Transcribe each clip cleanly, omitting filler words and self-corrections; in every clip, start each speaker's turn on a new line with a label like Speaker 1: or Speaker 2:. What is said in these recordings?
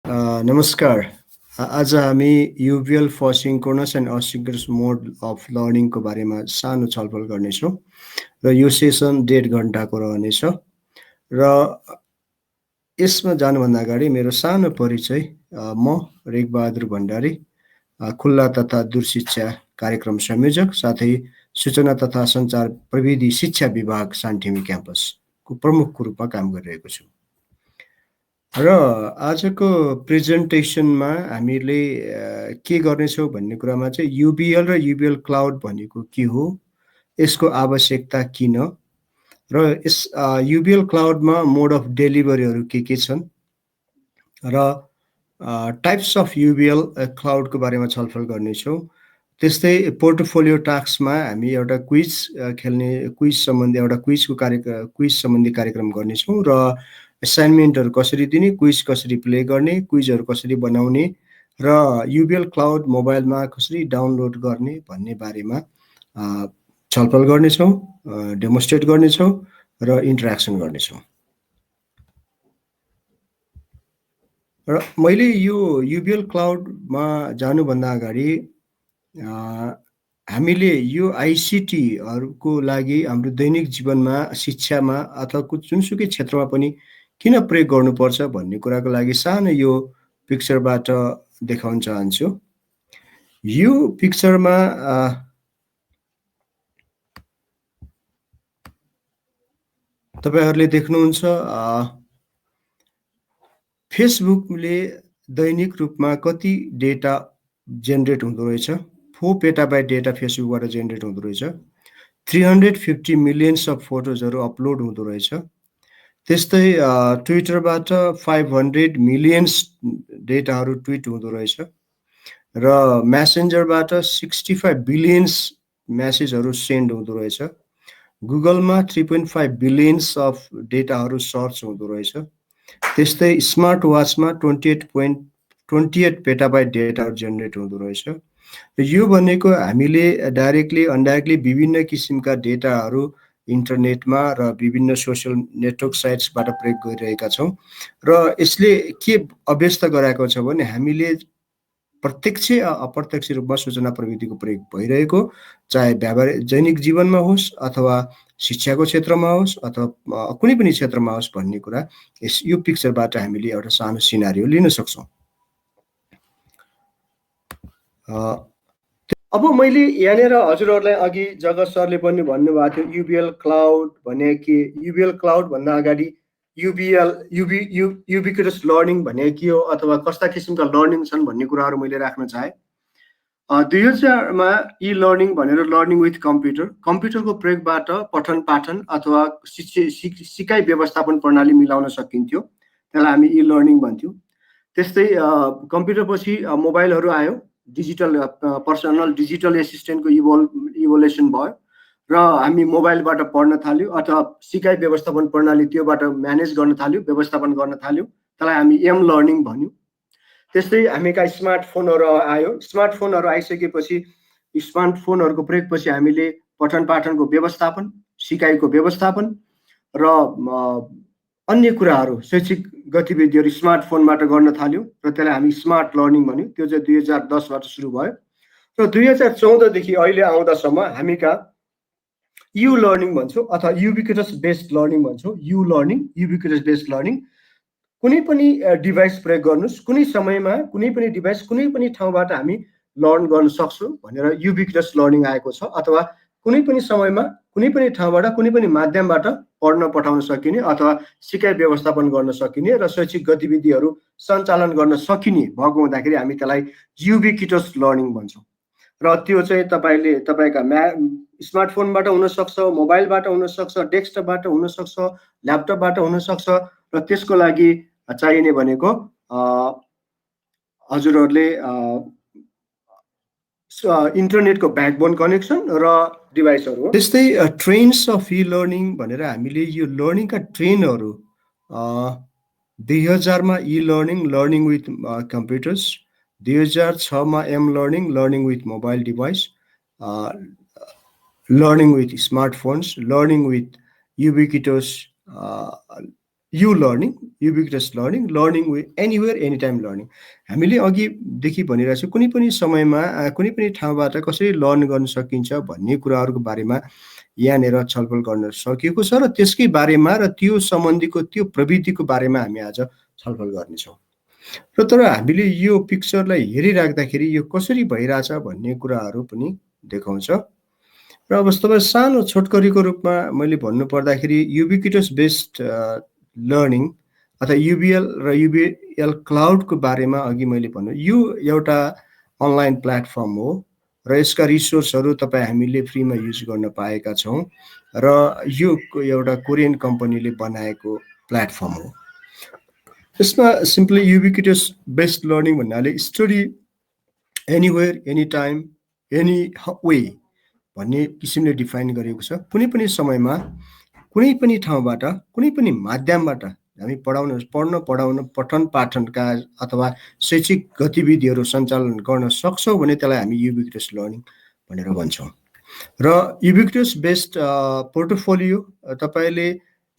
Speaker 1: नमस्कार। आज हामी UBL for synchronous and asynchronous mode of लर्निङको बारेमा सानो छलफल गर्नेछौँ र यो सेसन 1.5 घन्टाको रहनेछ। र यसमा जानुभन्दा अगाडि मेरो सानो परिचय। म रेखबहादुर भण्डारी, खुल्ला तथा दूरशिक्षा कार्यक्रम संयोजक, साथै सूचना तथा सञ्चार प्रविधि शिक्षा विभाग सानटिमी क्याम्पसको प्रमुखको रूपमा काम गरिरहेको छु। र आजको प्रेजेन्टेसनमा हामीले के गर्नेछौँ भन्ने कुरामा चाहिँ युबिएल र युबिएल क्लाउड भनेको के हो, यसको आवश्यकता किन, र यस युबिएल क्लाउडमा मोड अफ डेलिभरीहरू के छन्, र टाइप्स अफ युबिएल क्लाउडको बारेमा छलफल गर्नेछौँ। त्यस्तै पोर्टफोलियो टास्कमा हामी एउटा क्विज खेल्ने, क्विज सम्बन्धी कार्यक्रम गर्नेछौँ, र असाइनमेन्टहरू कसरी दिने, क्विज कसरी प्ले गर्ने, क्विजहरू कसरी बनाउने, र युबिएल क्लाउड मोबाइलमा कसरी डाउनलोड गर्ने भन्ने बारेमा छलफल गर्नेछौँ, डेमोन्स्ट्रेट गर्नेछौँ र इन्टरेक्सन गर्नेछौँ। र मैले यो युबिएल क्लाउडमा जानुभन्दा अगाडि हामीले यो आइसिटीहरूको लागि हाम्रो दैनिक जीवनमा, शिक्षामा अथवा जुनसुकै क्षेत्रमा पनि किन प्रयोग गर्नुपर्छ भन्ने कुराको लागि सानो यो पिक्चरबाट देखाउन चाहन्छु। यो पिक्चरमा तपाईहरूले देख्नुहुन्छ फेसबुकले दैनिक रूपमा कति डेटा जेनेरेट हुँदो रहेछ। 4 पेटाबाइट डेटा फेसबुकबाट जेनेरेट हुँदो रहेछ। 350 मिलियन्स अफ फोटोजहरू अपलोड हुँदो रहेछ। त्यस्तै ट्विटरबाट 500 मिलियन्स डेटाहरू ट्विट हुँदो रहेछ, र म्यासेन्जरबाट 65 बिलियन्स म्यासेजहरू सेन्ड हुँदो रहेछ। गुगलमा 3.5 बिलियन्स अफ डेटाहरू सर्च हुँदो रहेछ। त्यस्तै स्मार्ट वाचमा 28 पेटाबाइट डेटाहरू जेनेरेट हुँदो रहेछ। यो भनेको हामीले डाइरेक्टली अनडाइरेक्टली विभिन्न किसिमका डेटाहरू इन्टरनेटमा र विभिन्न सोसियल नेटवर्क साइट्सबाट प्रयोग गरिरहेका छौँ। र यसले के अभ्यस्त गराएको छ भने हामीले प्रत्यक्ष अप्रत्यक्ष रूपमा सूचना प्रविधिको प्रयोग भइरहेको, चाहे व्यावहारिक दैनिक जीवनमा होस् अथवा शिक्षाको क्षेत्रमा होस् अथवा कुनै पनि क्षेत्रमा होस् भन्ने कुरा यो पिक्चरबाट हामीले एउटा सानो सिनारियो लिन सक्छौँ। अब मैले यहाँनिर हजुरहरूलाई अघि जगत सरले पनि भन्नुभएको थियो युबिएल क्लाउड भने के, युबिएल क्लाउड भन्दा अगाडि युबिक्विटस लर्निङ भने के हो, अथवा कस्ता किसिमका लर्निङ छन् भन्ने कुराहरू मैले राख्न चाहेँ। 2000मा ई लर्निङ भनेर लर्निङ विथ कम्प्युटरको प्रयोगबाट पठन पाठन अथवा सिकाइ व्यवस्थापन प्रणाली मिलाउन सकिन्थ्यो। त्यसलाई हामी ई लर्निङ भन्थ्यौँ। त्यस्तै कम्प्युटरपछि मोबाइलहरू आयो, डिजिटल पर्सनल डिजिटल एसिस्टेन्टको इभोल्युसन भयो, र हामी मोबाइलबाट पढ्न थाल्यौँ अथवा सिकाइ व्यवस्थापन प्रणाली त्योबाट म्यानेज गर्न थाल्यौँ, व्यवस्थापन गर्न थाल्यौँ। त्यसलाई हामी एम लर्निङ भन्यौँ। त्यस्तै हामी कहाँ स्मार्टफोनहरू आयो। स्मार्टफोनहरू आइसकेपछि स्मार्टफोनहरूको प्रयोगपछि हामीले पठन पाठनको व्यवस्थापन, सिकाइको व्यवस्थापन र अन्य कुराहरू, शैक्षिक गतिविधिहरू स्मार्टफोनबाट गर्न थाल्यौँ, र त्यसलाई हामी स्मार्ट लर्निङ भन्यौँ। त्यो चाहिँ 2010बाट सुरु भयो, र 2014देखि अहिले आउँदासम्म हामी कहाँ यु लर्निङ भन्छौँ अथवा युबिक्विटस बेस्ड लर्निङ भन्छौँ। U learning, ubiquitous based learning. कुनै पनि डिभाइस प्रयोग गर्नुहोस्, कुनै समयमा कुनै पनि डिभाइस कुनै पनि ठाउँबाट हामी लर्न गर्न सक्छौँ भनेर युबिक्विटस लर्निङ आएको छ। अथवा कुनै पनि समयमा कुनै पनि ठाउँबाट कुनै पनि माध्यमबाट पढ्न पठाउन सकिने अथवा सिकाइ व्यवस्थापन गर्न सकिने र शैक्षिक गतिविधिहरू सञ्चालन गर्न सकिने भएको हुँदाखेरि हामी त्यसलाई युबिक्विटस लर्निङ भन्छौँ। र त्यो चाहिँ तपाईँका स्मार्टफोनबाट हुनसक्छ, मोबाइलबाट हुनसक्छ, डेस्कटपबाट हुनसक्छ, ल्यापटपबाट हुनसक्छ, र त्यसको लागि चाहिने भनेको हजुरहरूले इन्टरनेटको ब्याकबोन कनेक्सन र डिभाइसहरू हो। त्यस्तै ट्रेन्स अफ ई लर्निङ भनेर हामीले यो लर्निङका ट्रेनहरू 2000मा ई लर्निङ विथ कम्प्युटर्स, 2006मा M learning with mobile device, learning with smartphones, learning with ubiquitous U learning, ubiquitous learning with anywhere any time learning. हामीले अघिदेखि भनिरहेको छौँ, कुनै पनि समयमा कुनै पनि ठाउँबाट कसरी लर्न गर्न सकिन्छ भन्ने कुराहरूको बारेमा यहाँनिर छलफल गर्न सकिएको छ, र त्यसकै बारेमा र त्यो सम्बन्धीको त्यो प्रविधिको बारेमा हामी आज छलफल गर्नेछौँ। र तर हामीले यो पिक्चरलाई हेरिराख्दाखेरि यो कसरी भइरहेछ भन्ने कुराहरू पनि देखाउँछ। र अब तपाईँ सानो छोटकरीको रूपमा मैले भन्नु पर्दाखेरि युबिक्विटस बेस्ड लर्निङ अथवा युबिएल र युबिएल क्लाउडको बारेमा अघि मैले भन्नु, यो एउटा अनलाइन प्लेटफर्म हो र यसका रिसोर्सहरू तपाईँ हामीले फ्रीमा युज गर्न पाएका छौँ, र यो एउटा कोरियन कम्पनीले बनाएको प्लेटफर्म हो। यसमा सिम्पली युबिक्विटस बेस्ड लर्निङ भन्नाले study anywhere any time any way भन्ने किसिमले डिफाइन गरिएको छ। कुनै पनि समयमा कुनै पनि ठाउँबाट कुनै पनि माध्यमबाट हामी पठन पाठनका अथवा शैक्षिक गतिविधिहरू सञ्चालन गर्न सक्छौँ भने त्यसलाई हामी युबिक्विटस लर्निङ भनेर भन्छौँ। र युबिक्विटस बेस्ड पोर्टफोलियो, तपाईँले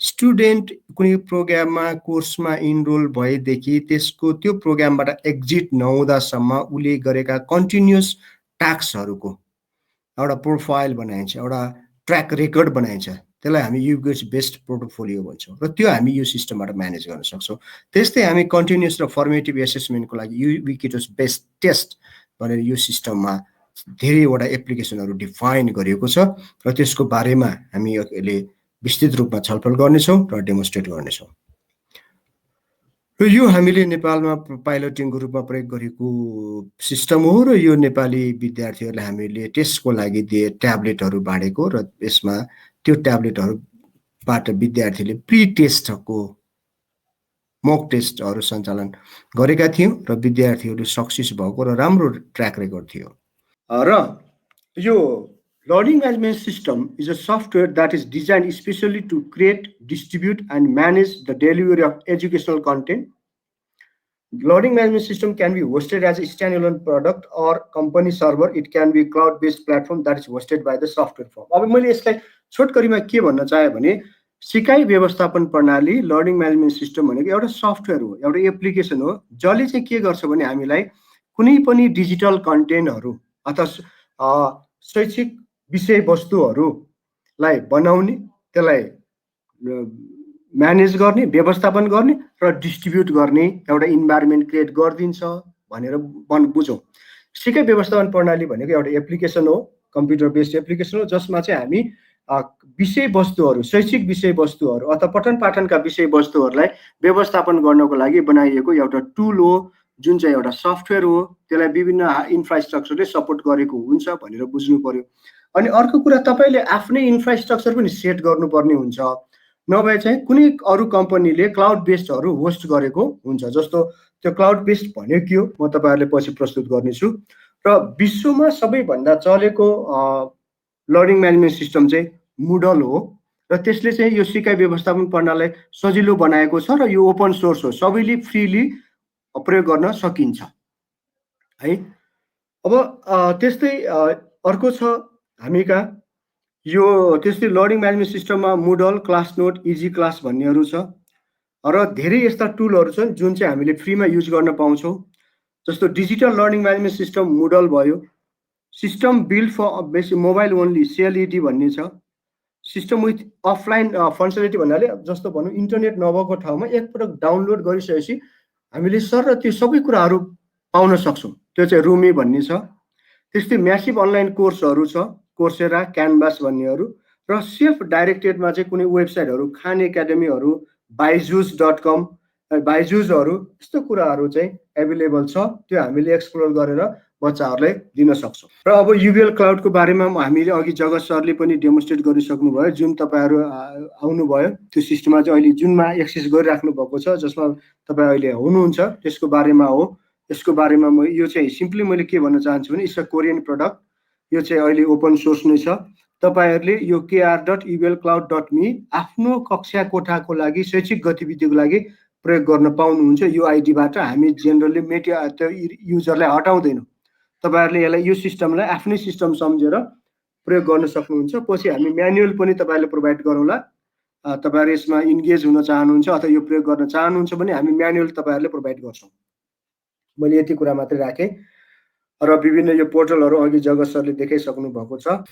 Speaker 1: स्टुडेन्ट कुनै प्रोग्राममा कोर्समा इनरोल भएदेखि त्यो प्रोग्रामबाट एक्जिट नहुँदासम्म उसले गरेका कन्टिन्युस टास्कहरूको एउटा प्रोफाइल बनाइन्छ, एउटा ट्र्याक रेकर्ड बनाइन्छ, त्यसलाई हामी युबिक्विटस बेस्ड पोर्टफोलियो भन्छौँ, र त्यो हामी यो सिस्टमबाट म्यानेज गर्न सक्छौँ। त्यस्तै हामी कन्टिन्युस र फर्मेटिभ एसेसमेन्टको लागि युबिक्विटस बेस्ड टेस्ट भनेर यो सिस्टममा धेरैवटा एप्लिकेसनहरू डिफाइन गरिएको छ, र त्यसको बारेमा हामी अहिले विस्तृत रूपमा छलफल गर्नेछौँ र डेमोन्स्ट्रेट गर्नेछौँ। र यो हामीले नेपालमा पाइलटिङको रूपमा प्रयोग गरेको सिस्टम हो, र यो नेपाली विद्यार्थीहरूलाई हामीले टेस्टको लागि ट्याब्लेटहरू बाँडेको, र यसमा त्यो ट्याब्लेटहरूबाट विद्यार्थीले प्री टेस्टको मक टेस्टहरू सञ्चालन गरेका थियौँ, र विद्यार्थीहरू सक्सेस भएको र राम्रो ट्र्याक रेकर्ड थियो। र यो learning management system is a software that is designed especially to create, distribute, and manage the delivery of educational content. Learning management system can be hosted as a standalone product or company server. It can be a cloud-based platform that is hosted by the software firm. अब मैले यसलाई छोटकरीमा के भन्न चाहे भने सिकाइ व्यवस्थापन प्रणाली लर्निङ म्यानेजमेन्ट सिस्टम भनेको एउटा सफ्टवेयर हो, एउटा एप्लिकेसन हो, जसले चाहिँ के गर्छ भने हामीलाई कुनै पनि डिजिटल कन्टेन्टहरू अथवा शैक्षिक विषयवस्तुहरूलाई बनाउने, त्यसलाई म्यानेज गर्ने, व्यवस्थापन गर्ने र डिस्ट्रिब्युट गर्ने एउटा इन्भाइरोमेन्ट क्रिएट गरिदिन्छ भनेर बुझौँ। सिकाइ व्यवस्थापन प्रणाली भनेको एउटा एप्लिकेसन हो, कम्प्युटर बेस्ड एप्लिकेसन हो, जसमा चाहिँ हामी विषयवस्तुहरू, शैक्षिक विषयवस्तुहरू अथवा पठन पाठनका विषयवस्तुहरूलाई व्यवस्थापन गर्नको लागि बनाइएको एउटा टुल हो, जुन चाहिँ एउटा सफ्टवेयर हो। त्यसलाई विभिन्न इन्फ्रास्ट्रक्चरले सपोर्ट गरेको हुन्छ भनेर बुझ्नु पर्यो। अनि अर्को कुरा, तपाईँले आफ्नै इन्फ्रास्ट्रक्चर पनि सेट गर्नुपर्ने हुन्छ, नभए चाहिँ कुनै अरू कम्पनीले क्लाउड बेस्डहरू होस्ट गरेको हुन्छ। जस्तो त्यो क्लाउड बेस्ड भनेको के हो म तपाईँहरूले पछि प्रस्तुत गर्नेछु। र विश्वमा सबैभन्दा चलेको लर्निङ म्यानेजमेन्ट सिस्टम चाहिँ मुडल हो, र त्यसले चाहिँ यो सिकाइ व्यवस्थापन प्रणालीलाई सजिलो बनाएको छ, र यो ओपन सोर्स हो, सबैले फ्रीली प्रयोग गर्न सकिन्छ है। अब त्यस्तै अर्को छ हामी कहाँ यो त्यस्तै लर्निङ म्यानेजमेन्ट सिस्टममा मुडल, क्लास नोट, इजी क्लास भन्नेहरू छ, र धेरै यस्ता टुलहरू छन् जुन चाहिँ हामीले फ्रीमा युज गर्न पाउँछौँ। जस्तो डिजिटल लर्निङ म्यानेजमेन्ट सिस्टम मुडल भयो, सिस्टम बिल्ड फर बेसी मोबाइल ओन्ली CLED भन्ने छ, सिस्टम विथ अफलाइन फङ्सनालिटी भन्नाले जस्तो भनौँ इन्टरनेट नभएको ठाउँमा एकपटक डाउनलोड गरिसकेपछि हामीले सर त्यो सबै कुराहरू पाउन सक्छौँ, त्यो चाहिँ रुमी भन्ने छ। त्यस्तै म्यासिभ अनलाइन कोर्सहरू छ, कोर्सेरा, क्यानभास भन्नेहरू, र सेल्फ डाइरेक्टेडमा चाहिँ कुनै वेबसाइटहरू, खान एकाडेमीहरू, बाइजुस.com, बाइजुसहरू, यस्तो कुराहरू चाहिँ एभाइलेबल छ, त्यो हामीले एक्सप्लोर गरेर बच्चाहरूलाई दिन सक्छौँ। र अब युबिएल क्लाउडको बारेमा हामीले अघि जगत सरले पनि डेमोन्स्ट्रेट गरिसक्नुभयो, जुन तपाईँहरू आउनुभयो त्यो सिस्टममा चाहिँ अहिले जुनमा एक्सेस गरिराख्नु भएको छ, जसमा तपाईँ अहिले हुनुहुन्छ, त्यसको बारेमा हो। यसको बारेमा यो चाहिँ सिम्पली मैले के भन्न चाहन्छु भने इट्स अ कोरियन प्रडक्ट, यो चाहिँ अहिले ओपन सोर्स नै छ। तपाईँहरूले यो kr.ublcloud.me आफ्नो कक्षा कोठाको लागि शैक्षिक गतिविधिको लागि प्रयोग गर्न पाउनुहुन्छ। यो आइडीबाट हामी जेनरली त्यो युजरलाई हटाउँदैनौँ, तपाईँहरूले यसलाई यो सिस्टमलाई आफ्नै सिस्टम सम्झेर प्रयोग गर्न सक्नुहुन्छ। पछि हामी म्यानुअल पनि तपाईँहरूले प्रोभाइड गरौँला, तपाईहरु यसमा इन्गेज हुन चाहनुहुन्छ अथवा यो प्रयोग गर्न चाहनुहुन्छ भने हामी म्यानुअल तपाईहरुले प्रोभाइड गर्छौं। मैले यति कुरा मात्रै राखेँ र विभिन्न यो पोर्टलहरु अघि जगत सरले देखाइसक्नु भएको छ।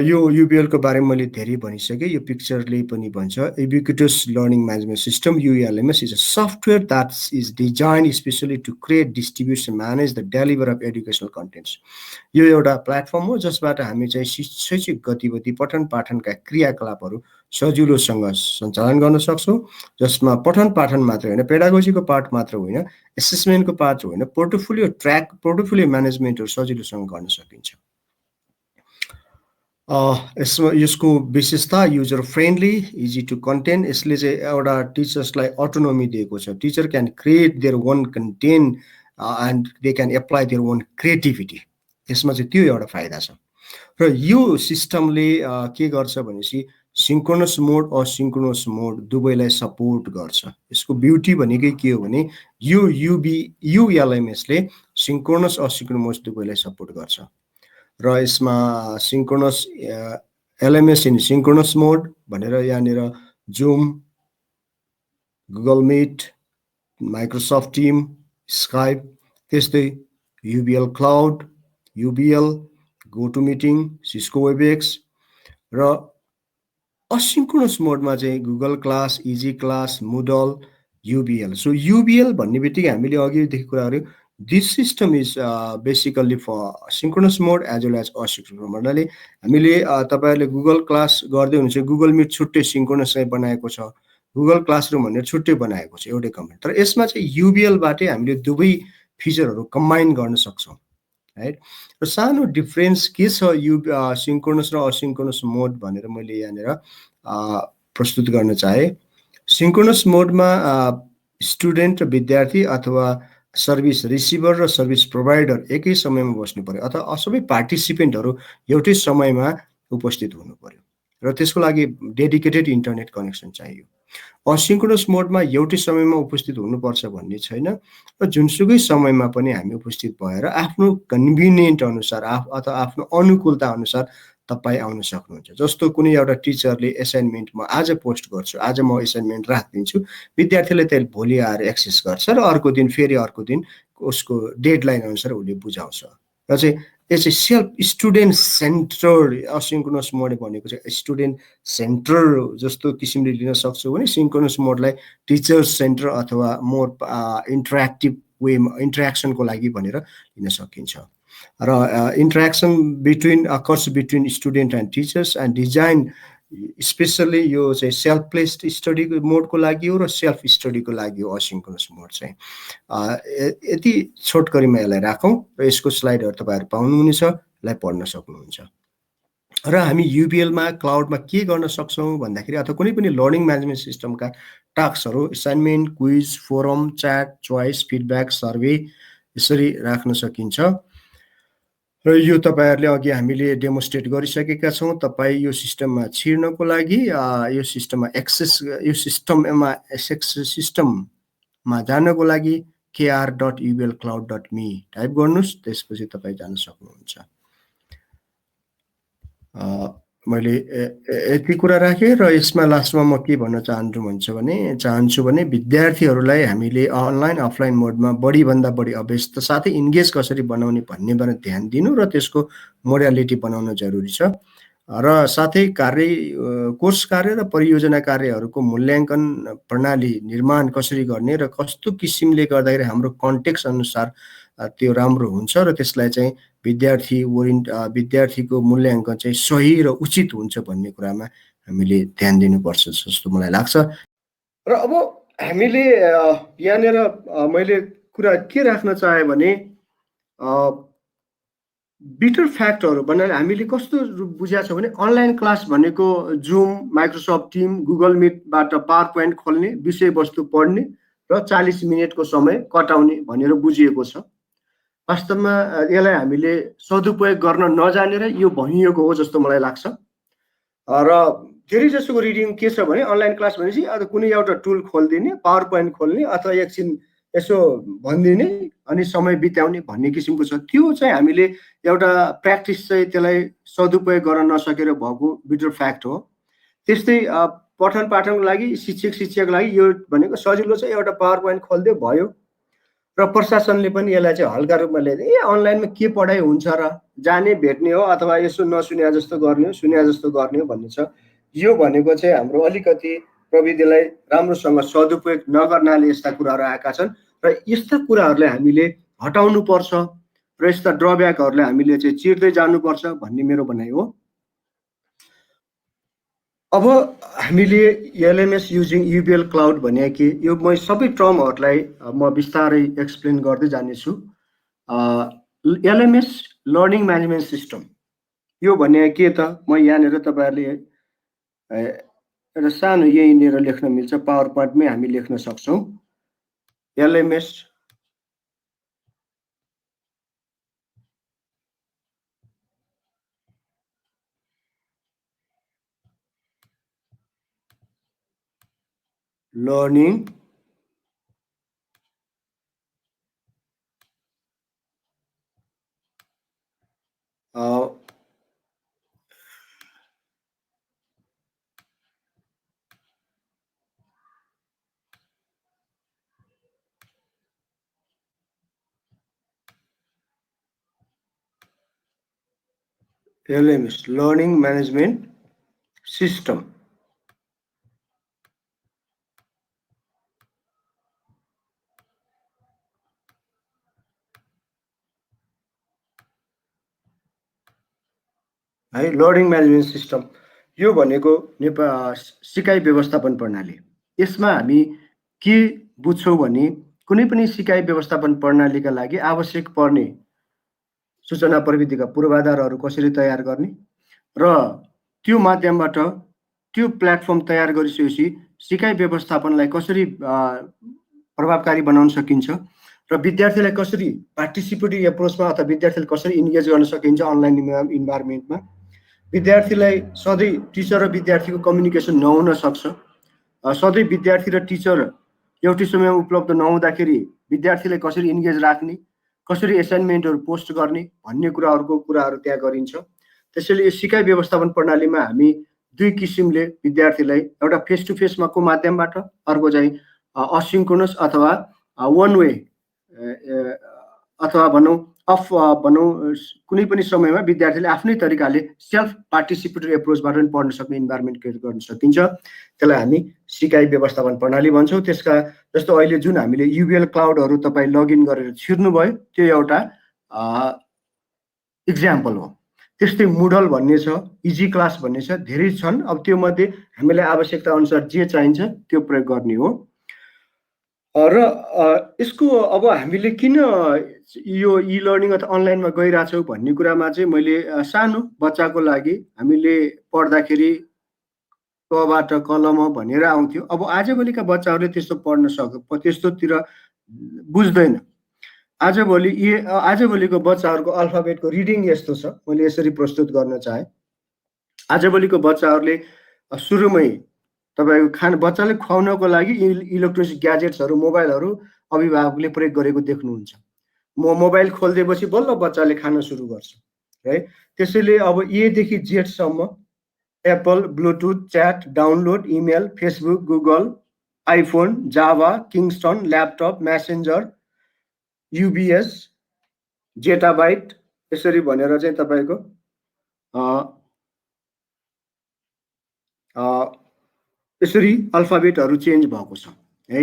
Speaker 1: यो UBL को बारेमा मैले धेरै भनिसकेँ। यो पिक्चरले पनि भन्छ Ubiquitous Learning Management System ULMS is a software that is designed especially to create, distribute and manage the delivery of educational contents. यो एउटा प्लेटफर्म हो जसबाट हामी चाहिँ शैक्षिक गतिविधि पठन पाठनका क्रियाकलापहरू सजिलोसँग सञ्चालन गर्न सक्छौं, जसमा पठन पाठन मात्र होइन, पेडागोजीको पार्ट मात्र होइन, एसेसमेन्टको पार्ट होइन, पोर्टफोलियो ट्र्याक, पोर्टफोलियो म्यानेजमेन्टहरू सजिलोसँग गर्न सकिन्छ। यसको विशेषता user friendly, easy to content. यसले चाहिँ एउटा टिचर्सलाई अटोनोमी दिएको छ। Teacher can create their own content and they can apply their own creativity. यसमा चाहिँ त्यो एउटा फाइदा छ। र यो सिस्टमले के गर्छ भनेपछि सिन्क्रोनस मोड असिन्क्रोनस मोड दुवैलाई सपोर्ट गर्छ। यसको ब्युटी भनेकै के हो भने यो ULMS ले सिन्क्रोनस असिन्क्रोनस दुवैलाई सपोर्ट गर्छ। र यसमा synchronous LMS in synchronous mode भनेर यहाँनिर Zoom, Google Meet, Microsoft Team, Skype, त्यस्तै UBL cloud, UBL, GoToMeeting, Cisco Webex र असिन्क्रोनस मोडमा चाहिँ Google class, easy class, Moodle, UBL। So UBL भन्ने बित्तिकै हामीले अघिदेखि कुरा गर्यौं this system is basically for synchronous mode as well as asynchronous mode। भन्नाले हामीले तपाईहरुले गुगल क्लास गर्दै हुनुहुन्छ, गुगल मिट छुट्टै सिन्क्रोनस चाहिँ बनाएको छ, गुगल क्लासरुम भनेर छुट्टै बनाएको छ एउटै कम्प्युटर। तर यसमा चाहिँ UBL बाटै हामीले दुवै फिचरहरु कम्बाइन गर्न सक्छौं, राइट। र सानो डिफरेन्स के छ सिन्क्रोनस र असिन्क्रोनस मोड भनेर मैले यहाँनिर प्रस्तुत गर्न चाहे। सिन्क्रोनस मोडमा स्टुडेन्ट, विद्यार्थी अथवा सर्भिस रिसिभर र सर्भिस प्रोभाइडर एकै समयमा बस्नु पर्यो अथवा सबै पार्टिसिपेन्टहरु एउटै समयमा उपस्थित हुनु पर्यो र त्यसको लागि डेडिकेटेड इन्टरनेट कनेक्सन चाहियो। असिन्क्रोनस मोडमा एउटै समयमा उपस्थित हुनुपर्छ भन्ने छैन र जुनसुकै समयमा पनि हामी उपस्थित भएर आफ्नो कन्भिनियन्ट अनुसार अथवा आफ्नो अनुकूलता अनुसार तपाई आउन सक्नुहुन्छ। जस्तो कुनै एउटा टिचरले असाइनमेन्ट म आज पोस्ट गर्छु, आज म असाइनमेन्ट राख्दिन्छु, विद्यार्थीले त्यसले भोलि आएर एक्सेस गर्छ र अर्को दिन फेरि अर्को दिन उसको डेडलाइन अनुसार उसले बुझाउँछ। र चाहिँ यो चाहिँ self student centred asynchronous mode भनेको चाहिँ स्टुडेन्ट सेन्टर जस्तो किसिमले लिन सक्छौं भने सिन्क्रोनस मोडलाई टिचर सेन्टर अथवा मोर इन्टरेक्टिभ वेमा इन्टरेक्सनको लागि भनेर लिन सकिन्छ। र interaction between occurs between student and teachers and design specially यो चाहिँ सेल्फ प्लेस्ड स्टडी मोडको लागि हो र सेल्फ स्टडीको लागि हो असिन्क्रोनस मोड चाहिँ। यति छोटकरीमा यसलाई राखौं र यसको स्लाइडहरु तपाईहरु पाउनुहुनेछ, यसलाई पढ्न सक्नुहुन्छ। र हामी UBL मा क्लाउडमा के गर्न सक्छौं भन्दाखेरि अथवा कुनै पनि लर्निङ म्यानेजमेन्ट सिस्टमका टास्कहरु assignment, quiz, forum, chat, choice, feedback, survey यसरी राख्न सकिन्छ। र यो तपाईहरुले अघि हामीले डेमोन्स्ट्रेट गरिसकेका छौं। तपाई यो सिस्टममा छिर्नको लागि यो सिस्टममा जानको लागि kr.ublcloud.me टाइप गर्नुस्, त्यसपछि तपाई जान सक्नुहुन्छ। मैले यति कुरा राखे र यसमा लास्टमा म के भन्न चाहन्छु भने विद्यार्थीहरूलाई हामीले अनलाइन अफलाइन मोडमा बढी भन्दा बढी अभ्यस्त साथै इन्गेज कसरी बनाउने भन्ने बारे ध्यान दिनु र त्यसको मोडालिटी बनाउन जरुरी छ। र साथै कोर्स कार्य र परियोजना कार्यहरूको मूल्याङ्कन प्रणाली निर्माण कसरी गर्ने र कस्तो किसिमले गर्दाखेरि हाम्रो कन्टेक्स्ट अनुसार त्यो राम्रो हुन्छ र त्यसलाई चाहिँ विद्यार्थीको मूल्याङ्कन चाहिँ सही र उचित हुन्छ भन्ने कुरामा हामीले ध्यान दिनुपर्छ जस्तो मलाई लाग्छ। र अब हामीले यहाँनिर मैले कुरा के राख्न चाहे भने बिटर फ्याक्टहरु भन्नाले हामीले कस्तो बुझ्या छ भने अनलाइन क्लास भनेको जुम, माइक्रोसफ्ट टिम, गुगल मिटबाट पावर पोइन्ट खोल्ने, विषयवस्तु पढ्ने र 40 मिनेटको समय कटाउने भनेर बुझिएको छ। वास्तवमा यसलाई हामीले सदुपयोग गर्न नजानेर यो भनिएको हो जस्तो मलाई लाग्छ। र धेरै जसोको रिडिङ के छ भने अनलाइन क्लास भनेपछि अब कुनै एउटा टुल खोल्दिने, पावर पोइन्ट खोल्ने अथवा एकछिन यसो भनिदिने अनि समय बिताउने भन्ने किसिमको छ। त्यो चाहिँ हामीले एउटा प्र्याक्टिस चाहिँ त्यसलाई सदुपयोग गर्न नसकेर भएको बिटर फ्याक्ट हो। त्यस्तै पठन पाठनको लागि शिक्षकको लागि यो भनेको सजिलो छ, एउटा पावर पोइन्ट खोलिदियो भयो। र प्रशासनले पनि यसलाई चाहिँ हल्का रूपमा लिँदै अनलाइनमा के पढाइ हुन्छ र, जाने भेट्ने हो अथवा यसो नसुने जस्तो गर्ने हो, सुने जस्तो गर्ने हो भन्ने छ। यो भनेको चाहिँ हाम्रो अलिकति प्रविधिलाई राम्रोसँग सदुपयोग नगर्नाले यस्ता कुराहरू आएका छन् र यस्ता कुराहरूलाई हामीले हटाउनु पर्छ र यस्ता ड्रब्याकहरूलाई हामीले चाहिँ चिर्दै जानुपर्छ भन्ने मेरो भनाइ हो। अब हामीले एलएमएस युजिङ युबिएल क्लाउड भने के, यो म सबै टर्महरूलाई म बिस्तारै एक्सप्लेन गर्दै जानेछु। एलएमएस लर्निङ म्यानेजमेन्ट सिस्टम यो भने के त, म यहाँनिर तपाईँहरूले एउटा सानो यहीँनिर लेख्न मिल्छ, पावर पोइन्टमै हामी लेख्न सक्छौँ। LMS learning LMS learning management system. है लर्निङ म्यानेजमेन्ट सिस्टम यो भनेको सिकाइ व्यवस्थापन प्रणाली। यसमा हामी के बुझ्छौँ भने कुनै पनि सिकाइ व्यवस्थापन प्रणालीका लागि आवश्यक पर्ने सूचना प्रविधिका पूर्वाधारहरू कसरी तयार गर्ने र त्यो माध्यमबाट त्यो प्लेटफर्म तयार गरिसकेपछि सिकाइ व्यवस्थापनलाई कसरी प्रभावकारी बनाउन सकिन्छ र विद्यार्थीलाई कसरी पार्टिसिपेटिभ एप्रोचमा अथवा विद्यार्थीले कसरी इन्गेज गर्न सकिन्छ अनलाइन इन्भाइरोमेन्टमा। विद्यार्थीलाई सधैँ टिचर र विद्यार्थीको कम्युनिकेसन नहुन सक्छ। सधैँ विद्यार्थी र टिचर एउटै समयमा उपलब्ध नहुँदाखेरि विद्यार्थीलाई कसरी इन्गेज राख्ने, कसरी एसाइनमेन्टहरू पोस्ट गर्ने भन्ने कुराहरू त्यहाँ गरिन्छ। त्यसैले यो सिकाइ व्यवस्थापन प्रणालीमा हामी दुई किसिमले विद्यार्थीलाई, एउटा फेस टु फेसमा को माध्यमबाट, अर्को चाहिँ असिन्क्रोनस अथवा वान वे अथवा भनौँ कुनै पनि समयमा विद्यार्थीले आफ्नै तरिकाले सेल्फ पार्टिसिपेटरी एप्रोचबाट पनि पढ्न सक्ने इन्भाइरोमेन्ट क्रिएट गर्न सकिन्छ। त्यसलाई हामी सिकाइ व्यवस्थापन प्रणाली भन्छौँ। त्यसका जस्तो अहिले जुन हामीले युबिएल क्लाउडहरू तपाईँ लगइन गरेर छिर्नुभयो त्यो एउटा इक्जाम्पल हो। त्यस्तै मुडल भन्ने छ, इजी क्लास भन्ने छ, धेरै छन्। अब त्यो मध्ये हामीलाई आवश्यकता अनुसार जे चाहिन्छ त्यो प्रयोग गर्ने हो। र यसको अब हामीले किन यो इ लर्निङ अथवा अनलाइनमा गइरहेछौँ भन्ने कुरामा चाहिँ मैले सानो बच्चाको लागि हामीले पढ्दाखेरि कबाट कलम भनेर आउँथ्यो। अब आजभोलिका बच्चाहरूले त्यस्तो पढ्न त्यस्तोतिर बुझ्दैन। आजभोलिको बच्चाहरूको अल्फाबेटको रिडिङ यस्तो छ, मैले यसरी प्रस्तुत गर्न चाहेँ। आजभोलिको बच्चाहरूले सुरुमै तपाईँको बच्चाले खुवाउनको लागि इलेक्ट्रोनिक ग्याजेट्सहरू, मोबाइलहरू अभिभावकले प्रयोग गरेको देख्नुहुन्छ। मोबाइल खोलिदिएपछि बल्ल बच्चाले खान सुरु गर्छ है। त्यसैले अब एदेखि जेडसम्म Apple, bluetooth, chat, download, email, Facebook, Google, iPhone, Java, Kingston, laptop, messenger, युबिएस, जेटाबाइट यसरी भनेर चाहिँ तपाईँको यसरी अल्फाबेटहरू चेन्ज भएको छ है।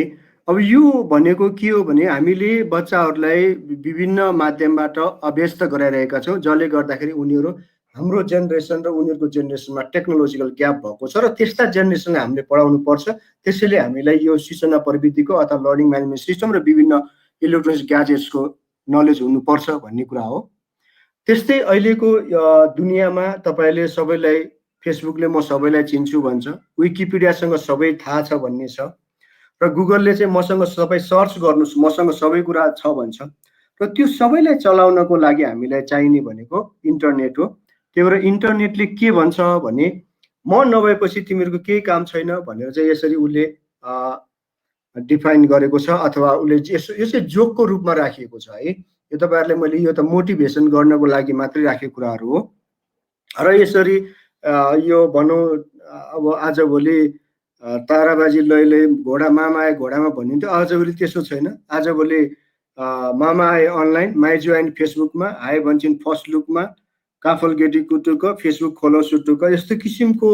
Speaker 1: अब यो भनेको के हो भने हामीले बच्चाहरूलाई विभिन्न माध्यमबाट अभ्यस्त गराइरहेका छौँ, जसले गर्दाखेरि उनीहरू हाम्रो जेनेरेसन र उनीहरूको जेनेरेसनमा टेक्नोलोजिकल ग्याप भएको छ र त्यस्ता जेनेरेसनलाई हामीले पढाउनु पर्छ। त्यसैले हामीलाई यो सूचना प्रविधिको अथवा लर्निङ म्यानेजमेन्ट सिस्टम र विभिन्न इलेक्ट्रोनिक ग्याजेट्सको नलेज हुनुपर्छ भन्ने कुरा हो। त्यस्तै अहिलेको दुनियाँमा तपाईँले सबैलाई फेसबुकले म सबैलाई चिन्छु भन्छ, विकिपिडियासँग सबै थाहा छ भन्ने छ र गुगलले चाहिँ मसँग सबै सर्च गर्नुहोस् मसँग सबै कुरा छ भन्छ। र त्यो सबैलाई चलाउनको लागि हामीलाई चाहिने भनेको इन्टरनेट हो। त्यही भएर इन्टरनेटले के भन्छ भने म नभएपछि तिमीहरूको केही काम छैन भनेर चाहिँ यसरी उसले डिफाइन गरेको छ अथवा उसले यो चाहिँ जोकको रूपमा राखिएको छ है। यो तपाईँहरूले मैले यो त मोटिभेसन गर्नको लागि मात्रै राखेको कुराहरू हो। र यसरी यो भनौँ अब आजभोलि ताराबाजी लैले घोडा मामा आए घोडामा भनिन्थ्यो, आजभोलि त्यसो छैन। आजभोलि मामा आए अनलाइन, माइ जोइन फेसबुकमा, आए भन्छन् फर्स्ट लुकमा, काफल गेटी कुटुक, फेसबुक खोलो सुटुक, यस्तो किसिमको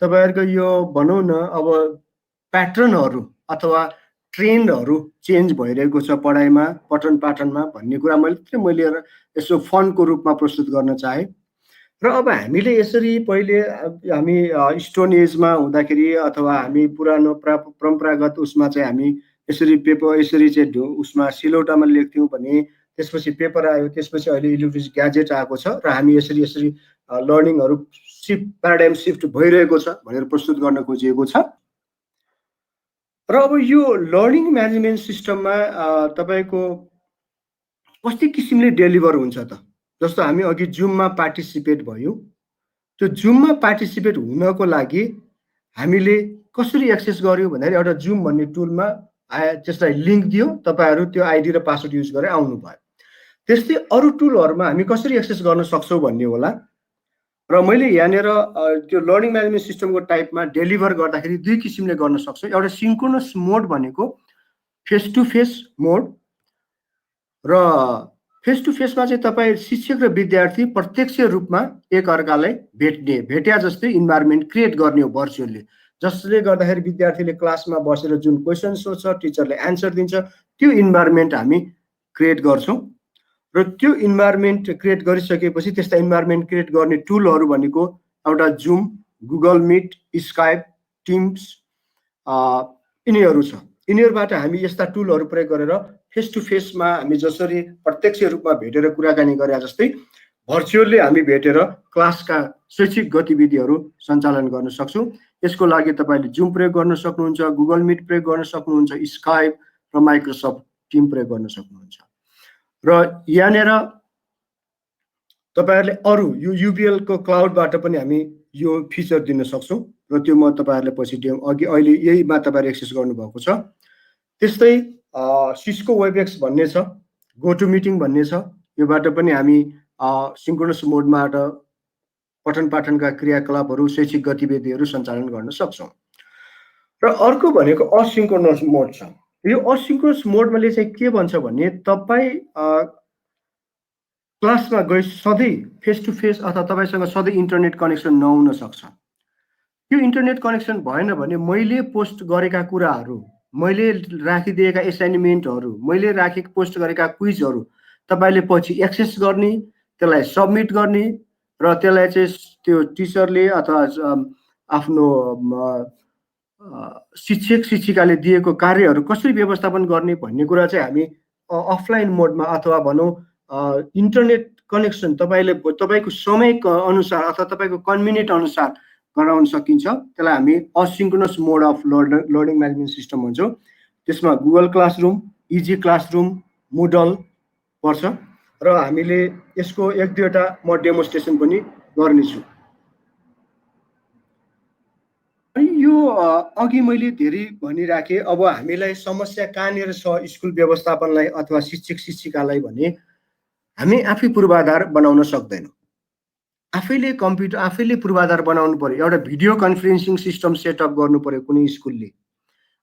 Speaker 1: तपाईँहरूको यो भनौँ न अब प्याटर्नहरू अथवा ट्रेन्डहरू चेन्ज भइरहेको छ पढाइमा, पठन पाठनमा भन्ने कुरा मैले यसो फनको रूपमा प्रस्तुत गर्न चाहेँ। र अब हामीले यसरी पहिले हामी स्टोन एजमा हुँदाखेरि अथवा हामी पुरानो परम्परागत उसमा चाहिँ हामी यसरी पेपर यसरी चाहिँ उसमा सिलौटामा लेख्थ्यौँ भने त्यसपछि पेपर आयो, त्यसपछि अहिले इलेक्ट्रोनिक ग्याजेट आएको छ र हामी यसरी यसरी लर्निङहरू प्याराडाइम सिफ्ट भइरहेको छ भनेर प्रस्तुत गर्न खोजिएको छ। र अब यो लर्निङ म्यानेजमेन्ट सिस्टममा तपाईँको कति किसिमले डेलिभर हुन्छ त? जस्तो हामी अघि जुममा पार्टिसिपेट भयौँ, त्यो जुममा पार्टिसिपेट हुनको लागि हामीले कसरी एक्सेस गर्यौँ भन्दाखेरि एउटा जुम भन्ने टुलमा त्यसलाई लिङ्क दियो, तपाईँहरू त्यो आइडी र पासवर्ड युज गरेर आउनुभयो। त्यस्तै अरू टुलहरूमा हामी कसरी एक्सेस गर्न सक्छौँ भन्ने होला। र मैले यहाँनिर त्यो लर्निङ म्यानेजमेन्ट सिस्टमको टाइपमा डेलिभर गर्दाखेरि दुई किसिमले गर्न सक्छौँ। एउटा सिन्क्रोनस मोड भनेको फेस टु फेस मोड, र फेस टु फेसमा चाहिँ तपाईँ शिक्षक र विद्यार्थी प्रत्यक्ष रूपमा एकअर्कालाई भेट्या जस्तै इन्भाइरोमेन्ट क्रिएट गर्ने हो भर्चुअली, जसले गर्दाखेरि विद्यार्थीले क्लासमा बसेर जुन क्वेसन सोध्छ, टिचरले एन्सर दिन्छ, त्यो इन्भाइरोमेन्ट हामी क्रिएट गर्छौँ। र त्यो इन्भाइरोमेन्ट क्रिएट गरिसकेपछि त्यस्ता इन्भाइरोमेन्ट क्रिएट गर्ने टुलहरू भनेको एउटा Zoom, Google Meet, Skype, Teams यिनीहरू छ। यिनीहरूबाट हामी यस्ता टुलहरू प्रयोग गरेर फेस टु फेसमा हामी जसरी प्रत्यक्ष रूपमा भेटेर कुराकानी गरे जस्तै भर्चुअली हामी भेटेर क्लासका शैक्षिक गतिविधिहरू सञ्चालन गर्न सक्छौँ। यसको लागि तपाईँले जुम प्रयोग गर्न सक्नुहुन्छ, गुगल मिट प्रयोग गर्न सक्नुहुन्छ, स्काइप र माइक्रोसफ्ट टिम प्रयोग गर्न सक्नुहुन्छ। र यहाँनिर तपाईँहरूले अरू यो युबिएलको क्लाउडबाट पनि हामी यो फिचर दिन सक्छौँ र त्यो म तपाईँहरूलाई पछि अघि अहिले यहीमा तपाईँहरू एक्सेस गर्नुभएको छ। त्यस्तै सिस्को वेबएक्स भन्ने छ, गोटु मिटिङ भन्ने छ, योबाट पनि हामी सिन्क्रोनस मोडबाट पठन पाठनका क्रियाकलापहरू, शैक्षिक गतिविधिहरू सञ्चालन गर्न सक्छौँ। र अर्को भनेको असिन्क्रोनस मोड छ। यो असिन्क्रोनस मोडले चाहिँ के भन्छ भने तपाईँ क्लासमा गए सधैँ फेस टु फेस अथवा तपाईँसँग सधैँ इन्टरनेट कनेक्सन नहुन सक्छ। त्यो इन्टरनेट कनेक्सन भएन भने मैले पोस्ट गरेका कुराहरू, मैले राखिदिएका एसाइनमेन्टहरू, मैले पोस्ट गरेका क्विजहरू तपाईँले पछि एक्सेस गर्ने, त्यसलाई सबमिट गर्ने र त्यसलाई चाहिँ त्यो टिचरले अथवा आफ्नो शिक्षक शिक्षिकाले दिएको कार्यहरू कसरी व्यवस्थापन गर्ने भन्ने कुरा चाहिँ हामी अफलाइन मोडमा अथवा भनौँ इन्टरनेट कनेक्सन तपाईँको समयको अनुसार अथवा तपाईँको कन्भिनियन्ट अनुसार गराउन सकिन्छ। त्यसलाई हामी asynchronous mode of learning management system भन्छौँ। त्यसमा गुगल क्लासरुम, इजी क्लासरुम, मुडल पर्छ र हामीले यसको एक दुईवटा म डेमोन्स्ट्रेसन पनि गर्नेछु। अनि यो अघि मैले धेरै भनिराखेँ। अब हामीलाई समस्या कहाँनिर छ स्कुल व्यवस्थापनलाई अथवा शिक्षक शिक्षिकालाई भने हामी आफै पूर्वाधार बनाउन सक्दैनौँ। आफैले पूर्वाधार बनाउनु पर्यो। एउटा भिडियो कन्फरेन्सिङ सिस्टम सेटअप गर्नु पर्यो कुनै स्कुलले,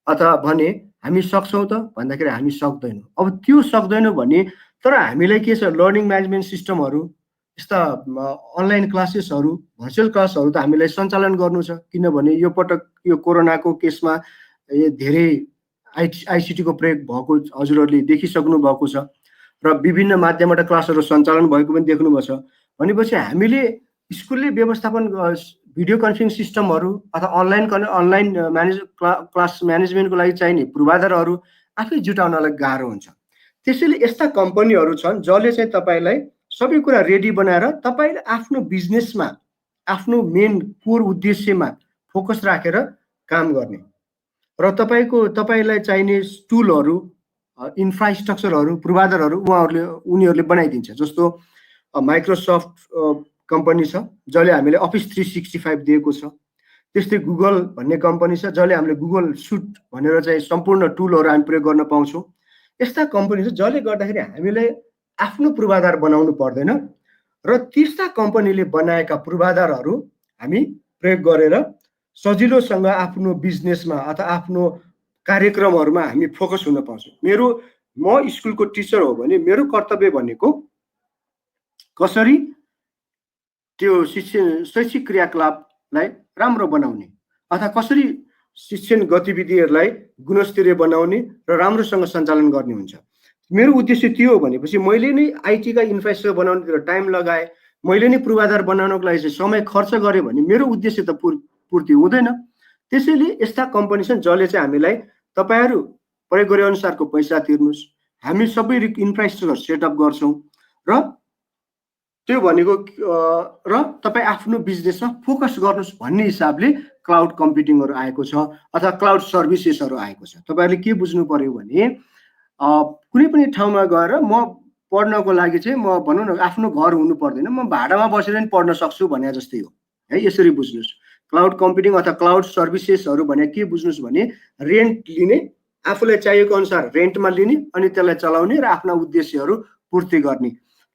Speaker 1: अथवा भने हामी सक्छौँ त भन्दाखेरि हामी सक्दैनौँ। अब त्यो सक्दैनौँ भने तर हामीलाई के छ, लर्निङ म्यानेजमेन्ट सिस्टमहरू, यस्ता अनलाइन क्लासेसहरू, भर्चुअल क्लासहरू त हामीलाई सञ्चालन गर्नु छ। किनभने यो पटक यो कोरोनाको केसमा धेरै आइसिटीको प्रयोग भएको हजुरहरूले देखिसक्नु भएको छ र विभिन्न माध्यमबाट क्लासहरू सञ्चालन भएको पनि देख्नुभएको छ। भनेपछि हामीले स्कुलले व्यवस्थापन भिडियो कन्फरेन्सिङ सिस्टमहरू अथवा अनलाइन क्लास म्यानेजमेन्टको लागि चाहिने पूर्वाधारहरू आफै जुटाउनलाई गाह्रो हुन्छ। त्यसैले यस्ता कम्पनीहरू छन् जसले चाहिँ तपाईँलाई सबै कुरा रेडी बनाएर तपाईँले आफ्नो बिजनेसमा, आफ्नो मेन कोर उद्देश्यमा फोकस राखेर काम गर्ने र तपाईँलाई चाहिने टुलहरू, इन्फ्रास्ट्रक्चरहरू, पूर्वाधारहरू उनीहरूले बनाइदिन्छ। जस्तो माइक्रोसफ्ट कम्पनी छ जसले हामीले अफिस 365 दिएको छ। त्यस्तै गुगल भन्ने कम्पनी छ जसले हामीले गुगल सुट भनेर चाहिँ सम्पूर्ण टुलहरू हामी प्रयोग गर्न पाउँछौँ। यस्ता कम्पनी छ जसले गर्दाखेरि हामीलाई आफ्नो पूर्वाधार बनाउनु पर्दैन र त्यस्ता कम्पनीले बनाएका पूर्वाधारहरू हामी प्रयोग गरेर सजिलोसँग आफ्नो बिजनेसमा अथवा आफ्नो कार्यक्रमहरूमा हामी फोकस हुन पाउँछौँ। म स्कुलको टिचर हो भने मेरो कर्तव्य भनेको कसरी त्यो शैक्षिक क्रियाकलापलाई राम्रो बनाउने अथवा कसरी शिक्षण गतिविधिहरूलाई गुणस्तरीय बनाउने र राम्रोसँग सञ्चालन गर्ने हुन्छ। मेरो उद्देश्य त्यो हो भनेपछि मैले नै आइटीका इन्फ्रास्ट्रक्चर बनाउनेतिर टाइम लगाएँ, मैले नै पूर्वाधार बनाउनको लागि चाहिँ समय खर्च गरेँ भने मेरो उद्देश्य त पूर्ति हुँदैन। त्यसैले यस्ता कम्पनी छन् जसले चाहिँ हामीलाई तपाईँहरू प्रयोग गरे अनुसारको पैसा तिर्नुहोस्, हामी सबै इन्फ्रास्ट्रक्चर सेटअप गर्छौँ र त्यो भनेको र तपाईँ आफ्नो बिजनेसमा फोकस गर्नुहोस् भन्ने हिसाबले क्लाउड कम्प्युटिङहरू आएको छ अथवा क्लाउड सर्भिसेसहरू आएको छ। तपाईँहरूले के बुझ्नु पर्यो भने कुनै पनि ठाउँमा गएर म पढ्नको लागि चाहिँ म भनौँ न आफ्नो घर हुनु पर्दैन, म भाडामा बसेर पनि पढ्न सक्छु भने जस्तै हो है। यसरी बुझ्नुहोस्। क्लाउड कम्प्युटिङ अथवा क्लाउड सर्भिसेसहरू भने के बुझ्नुहोस् भने रेन्ट लिने, आफूलाई चाहिएको अनुसार रेन्टमा लिने अनि त्यसलाई चलाउने र आफ्ना उद्देश्यहरू पूर्ति गर्ने,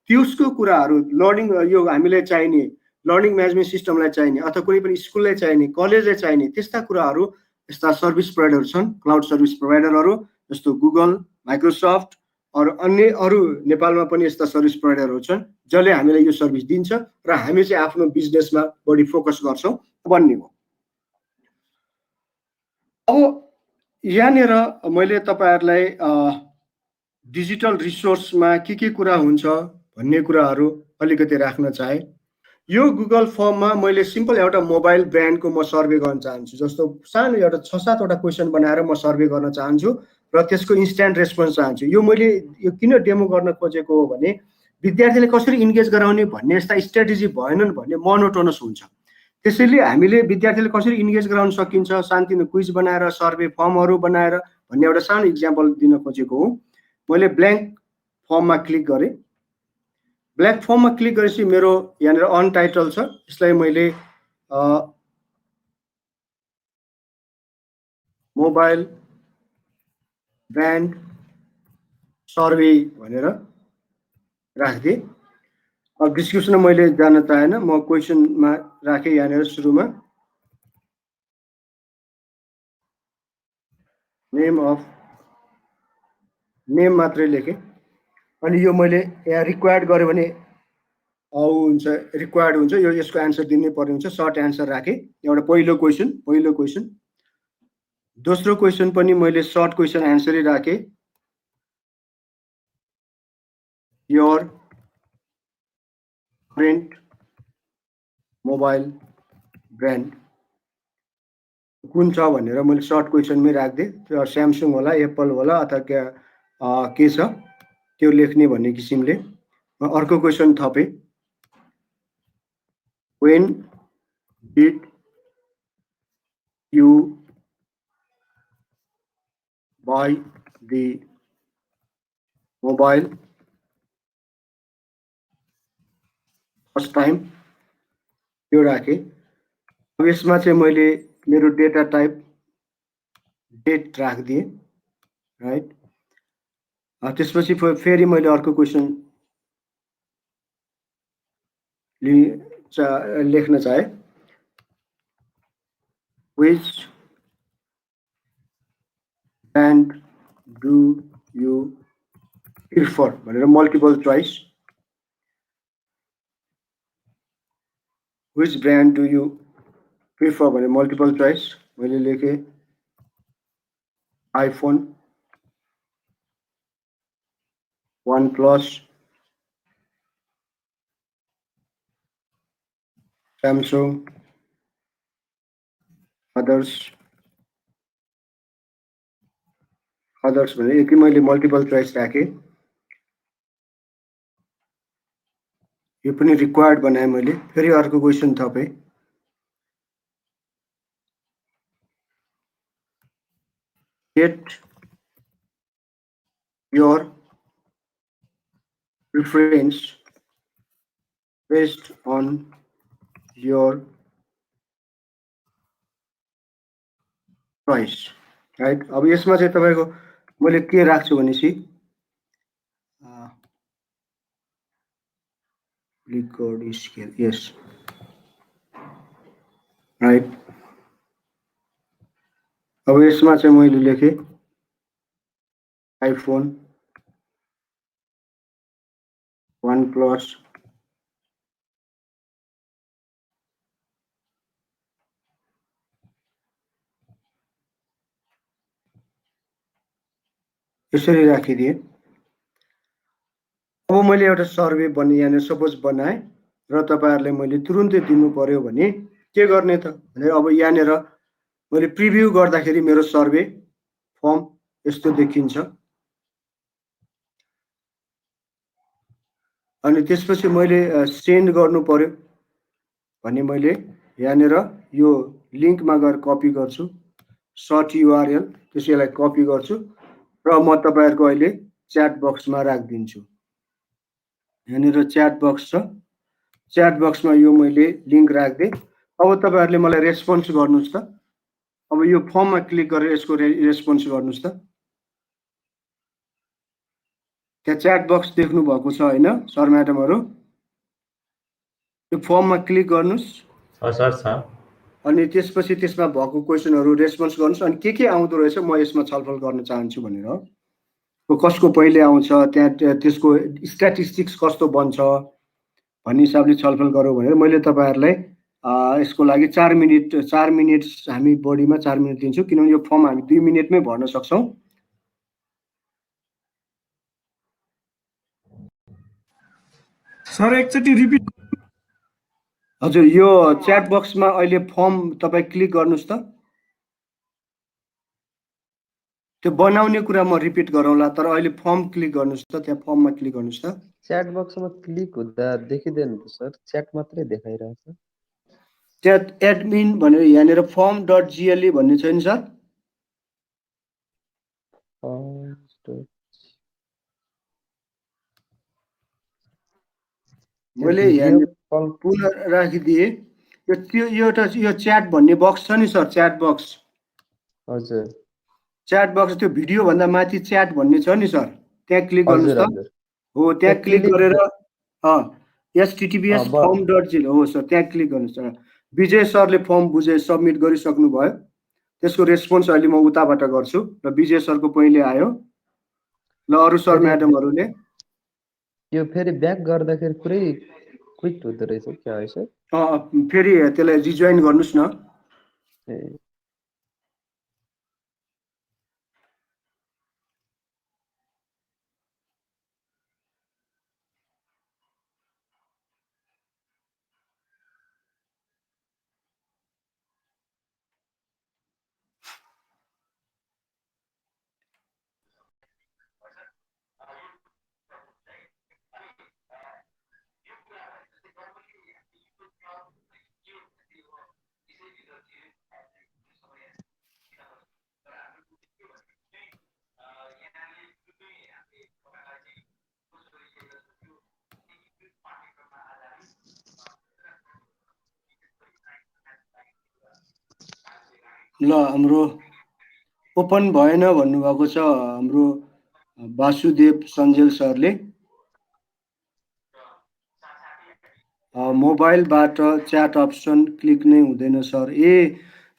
Speaker 1: त्यसको कुराहरू लर्निङ यो हामीलाई चाहिने लर्निङ म्यानेजमेन्ट सिस्टमलाई चाहिने अथवा कुनै पनि स्कुललाई चाहिने कलेजलाई चाहिने त्यस्ता कुराहरू यस्ता सर्भिस प्रोभाइडरहरू छन्। क्लाउड सर्भिस प्रोभाइडरहरू जस्तो गुगल, माइक्रोसफ्ट अन्य अरू नेपालमा पनि यस्ता सर्भिस प्रोभाइडरहरू छन् जसले हामीलाई यो सर्भिस दिन्छ र हामी चाहिँ आफ्नो बिजनेसमा बढी फोकस गर्छौँ भन्ने हो। अब यहाँनिर मैले तपाईँहरूलाई डिजिटल रिसोर्समा के कुरा हुन्छ भन्ने कुराहरू अलिकति राख्न चाहे। यो गुगल फर्ममा मैले सिम्पल एउटा मोबाइल ब्रान्डको म सर्वे गर्न चाहन्छु। जस्तो सानो एउटा 6-7वटा क्वेसन बनाएर म सर्वे गर्न चाहन्छु र त्यसको इन्स्ट्यान्ट रेस्पोन्स चाहन्छु। यो मैले यो किन डेमो गर्न खोजेको हो भने विद्यार्थीले कसरी इन्गेज गराउने भन्ने यस्ता स्ट्राटेजी भएनन् भने मोनोटोनस हुन्छ। त्यसैले हामीले विद्यार्थीले कसरी इन्गेज गराउन सकिन्छ, शान्तिले क्विज बनाएर सर्वे फर्महरू बनाएर भन्ने एउटा सानो इक्जाम्पल दिन खोजेको हो। मैले ब्ल्याङ्क फर्ममा क्लिक गरेँ। ब्ल्याक फर्ममा क्लिक गरेपछि मेरो यहाँनिर अनटाइटल छ, यसलाई मैले मोबाइल ब्रान्ड सर्वे भनेर राखिदिएँ। अब डिस्क्रिप्सनमा मैले जान चाहेन, म क्वेसनमा राखेँ। यहाँनिर सुरुमा नेम मात्रै लेखेँ अनि यो मैले यहाँ रिक्वायर्ड गरेँ भने हुन्छ रिक्वायर्ड हुन्छ, यो यसको एन्सर दिनै पर्ने हुन्छ। सर्ट एन्सर राखेँ। एउटा पहिलो क्वेसन। दोस्रो क्वेसन पनि मैले सर्ट क्वेसन एन्सरै राखेँ। योर करेन्ट मोबाइल ब्रान्ड कुन छ भनेर मैले सर्ट क्वेसनमै राखिदिएँ। त्यो स्यामसङ होला, एप्पल होला अथवा के छ त्यो लेख्ने भन्ने किसिमले। अर्को क्वेसन थपेँ, when did you buy the mobile first time, त्यो राखेँ। अब यसमा चाहिँ मैले मेरो डेटा टाइप डेट राखिदिएँ, राइट। त्यसपछि फेरि मैले अर्को क्वेसन लेख्न चाहे, which brand do you prefer भनेर multiple choice. Which brand do you prefer भनेर मल्टिपल चोइस मैले लेखेँ iPhone, OnePlus, Samsung, others भने यति मैले मल्टिपल चोइस राखेँ। यो पनि रिक्वायर्ड बनाएँ मैले। फेरि अर्को क्वेसन थपेँ, get your preference based on your choice, right. अब यसमा चाहिँ तपाईँको मैले के राख्छु भनेपछि क्लिक स्केल, यस, राइट। अब यसमा चाहिँ मैले लेखेँ आइफोन, OnePlus, यसरी राखिदिएँ। अब मैले एउटा सर्वे यहाँनिर सपोज बनाएँ र तपाईँहरूले मैले तुरुन्तै दिनु पर्यो भने के गर्ने त भने अब यहाँनिर मैले प्रिभ्यू गर्दाखेरि मेरो सर्वे फर्म यस्तो देखिन्छ। अनि त्यसपछि मैले सेन्ड गर्नु पर्यो भने मैले यहाँनिर यो लिङ्कमा गएर कपी गर्छु, सर्ट युआरएल, त्यसैलाई कपी गर्छु र म तपाईँहरूको अहिले च्याट बक्समा राखिदिन्छु। यहाँनिर च्याट बक्स छ, च्याट बक्समा यो मैले लिङ्क राखिदिएँ। अब तपाईँहरूले मलाई रेस्पोन्स गर्नुहोस् त। अब यो फर्ममा क्लिक गरेर यसको रेस्पोन्स गर्नुहोस् त। त्यहाँ च्याट बक्स देख्नु भएको छ होइन सर म्याडमहरू? यो फर्ममा क्लिक गर्नुहोस्।
Speaker 2: सर छ।
Speaker 1: अनि त्यसपछि त्यसमा भएको क्वेसनहरू रेस्पोन्स गर्नुहोस्। अनि के आउँदो रहेछ म यसमा छलफल गर्न चाहन्छु भनेर कसको पहिले आउँछ, त्यहाँ त्यसको स्ट्याटिस्टिक्स कस्तो बन्छ भन्ने हिसाबले छलफल गरौँ भनेर मैले तपाईँहरूलाई यसको लागि 4 मिनट हामी बढीमा 4 मिनट दिन्छौँ, किनभने यो फर्म हामी 2 मिनटमै भर्न सक्छौँ।
Speaker 3: सर एकचोटि रिपिट।
Speaker 1: हजुर, यो च्याट बक्समा अहिले फर्म तपाईँ क्लिक गर्नुहोस् त। त्यो बनाउने कुरा म रिपिट गरौँला, तर अहिले फर्म क्लिक गर्नुहोस् त। त्यहाँ फर्ममा क्लिक गर्नुहोस् त।
Speaker 4: च्याट बक्समा क्लिक हुँदा देखिँदैन त सर, च्याट मात्रै देखाइरहेछ।
Speaker 1: त्यहाँ एडमिन भनेर यहाँनिर form.gle भन्ने छ नि सर? मैले यहाँ पुनः राखिदिएँ। यो च्याट भन्ने बक्स छ नि सर, च्याट बक्स। हजुर, च्याट बक्स त्यो भिडियो भन्दा माथि च्याट भन्ने छ नि सर, त्यहाँ क्लिक गर्नुहोस् त। हो, त्यहाँ क्लिक गरेर https form.gle हो सर, त्यहाँ क्लिक गर्नुहोस्। विजय सरले फर्म सबमिट गरिसक्नु भयो। त्यसको रेस्पोन्स अहिले म उताबाट गर्छु र विजय सरको पहिले आयो। ल अरू सर म्याडमहरूले
Speaker 4: यो फेरि ब्याक गर्दाखेरि पुरै क्विक हुँदो रहेछ क्या है सर?
Speaker 1: फेरि त्यसलाई रिजोइन गर्नुहोस् न। ल हाम्रो ओपन भएन भन्नुभएको छ हाम्रो वासुदेव सञ्जेल सरले। मोबाइलबाट च्याट अप्सन क्लिक नै हुँदैन सर।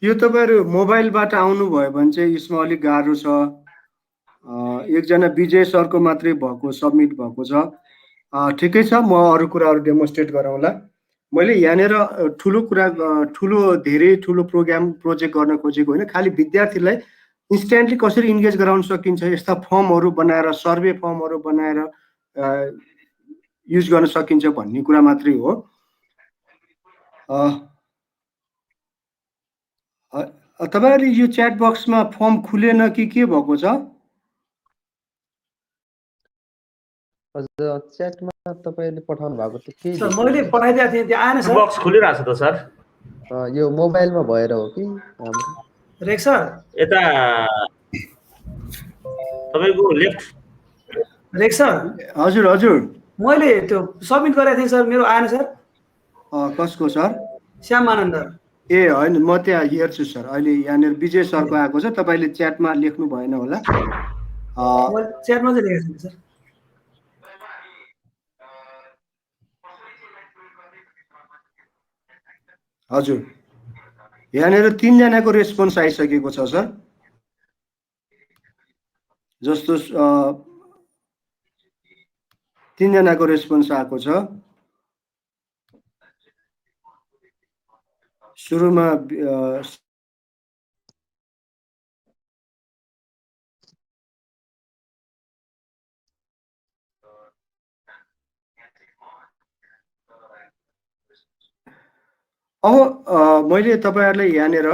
Speaker 1: यो तपाईँहरू मोबाइलबाट आउनुभयो भने चाहिँ यसमा अलिक गाह्रो छ। एकजना विजय सरको मात्रै भएको सबमिट भएको छ। ठिकै छ, म अरू कुराहरू डेमोन्स्ट्रेट गराउँला। मैले यहाँनिर धेरै ठुलो प्रोजेक्ट गर्न खोजेको होइन, खालि विद्यार्थीलाई इन्स्ट्यान्टली कसरी इन्गेज गराउन सकिन्छ यस्ता फर्महरू बनाएर, सर्वे फर्महरू बनाएर युज गर्न सकिन्छ भन्ने कुरा मात्रै हो। तपाईँहरूले यो च्याट बक्समा फर्म खुलेन कि के भएको छ?
Speaker 4: हजुर, च्याटमा तपाईले पठाउनु भएको त के
Speaker 3: सर मैले पठाइदिएको थिएँ, त्यो आएन सर।
Speaker 2: बक्स खुलिरहेछ त सर।
Speaker 4: यो मोबाइलमा भएर हो कि हाम्रो?
Speaker 3: रेक सर
Speaker 2: यता तपाईको लेफ्ट।
Speaker 3: रेक सर
Speaker 1: हजुर हजुर,
Speaker 3: मैले त्यो सबमिट गरेको थिएँ सर, मेरो आएन सर।
Speaker 1: कसको सर?
Speaker 3: श्यामानन्द।
Speaker 1: ए होइन, म त्यहाँ हेर्छु सर। अहिले यहाँनिर विजय सरको आएको छ, तपाईँले च्याटमा लेख्नु भएन होला।
Speaker 3: च्याटमा चाहिँ लेखेको छु सर।
Speaker 1: हजुर, यहाँनिर 3 जनाको रेस्पोन्स आइसकेको छ सर। जस्तो 3 जनाको रेस्पोन्स आएको छ। सुरुमा अब मैले तपाईहरुलाई यहाँनिर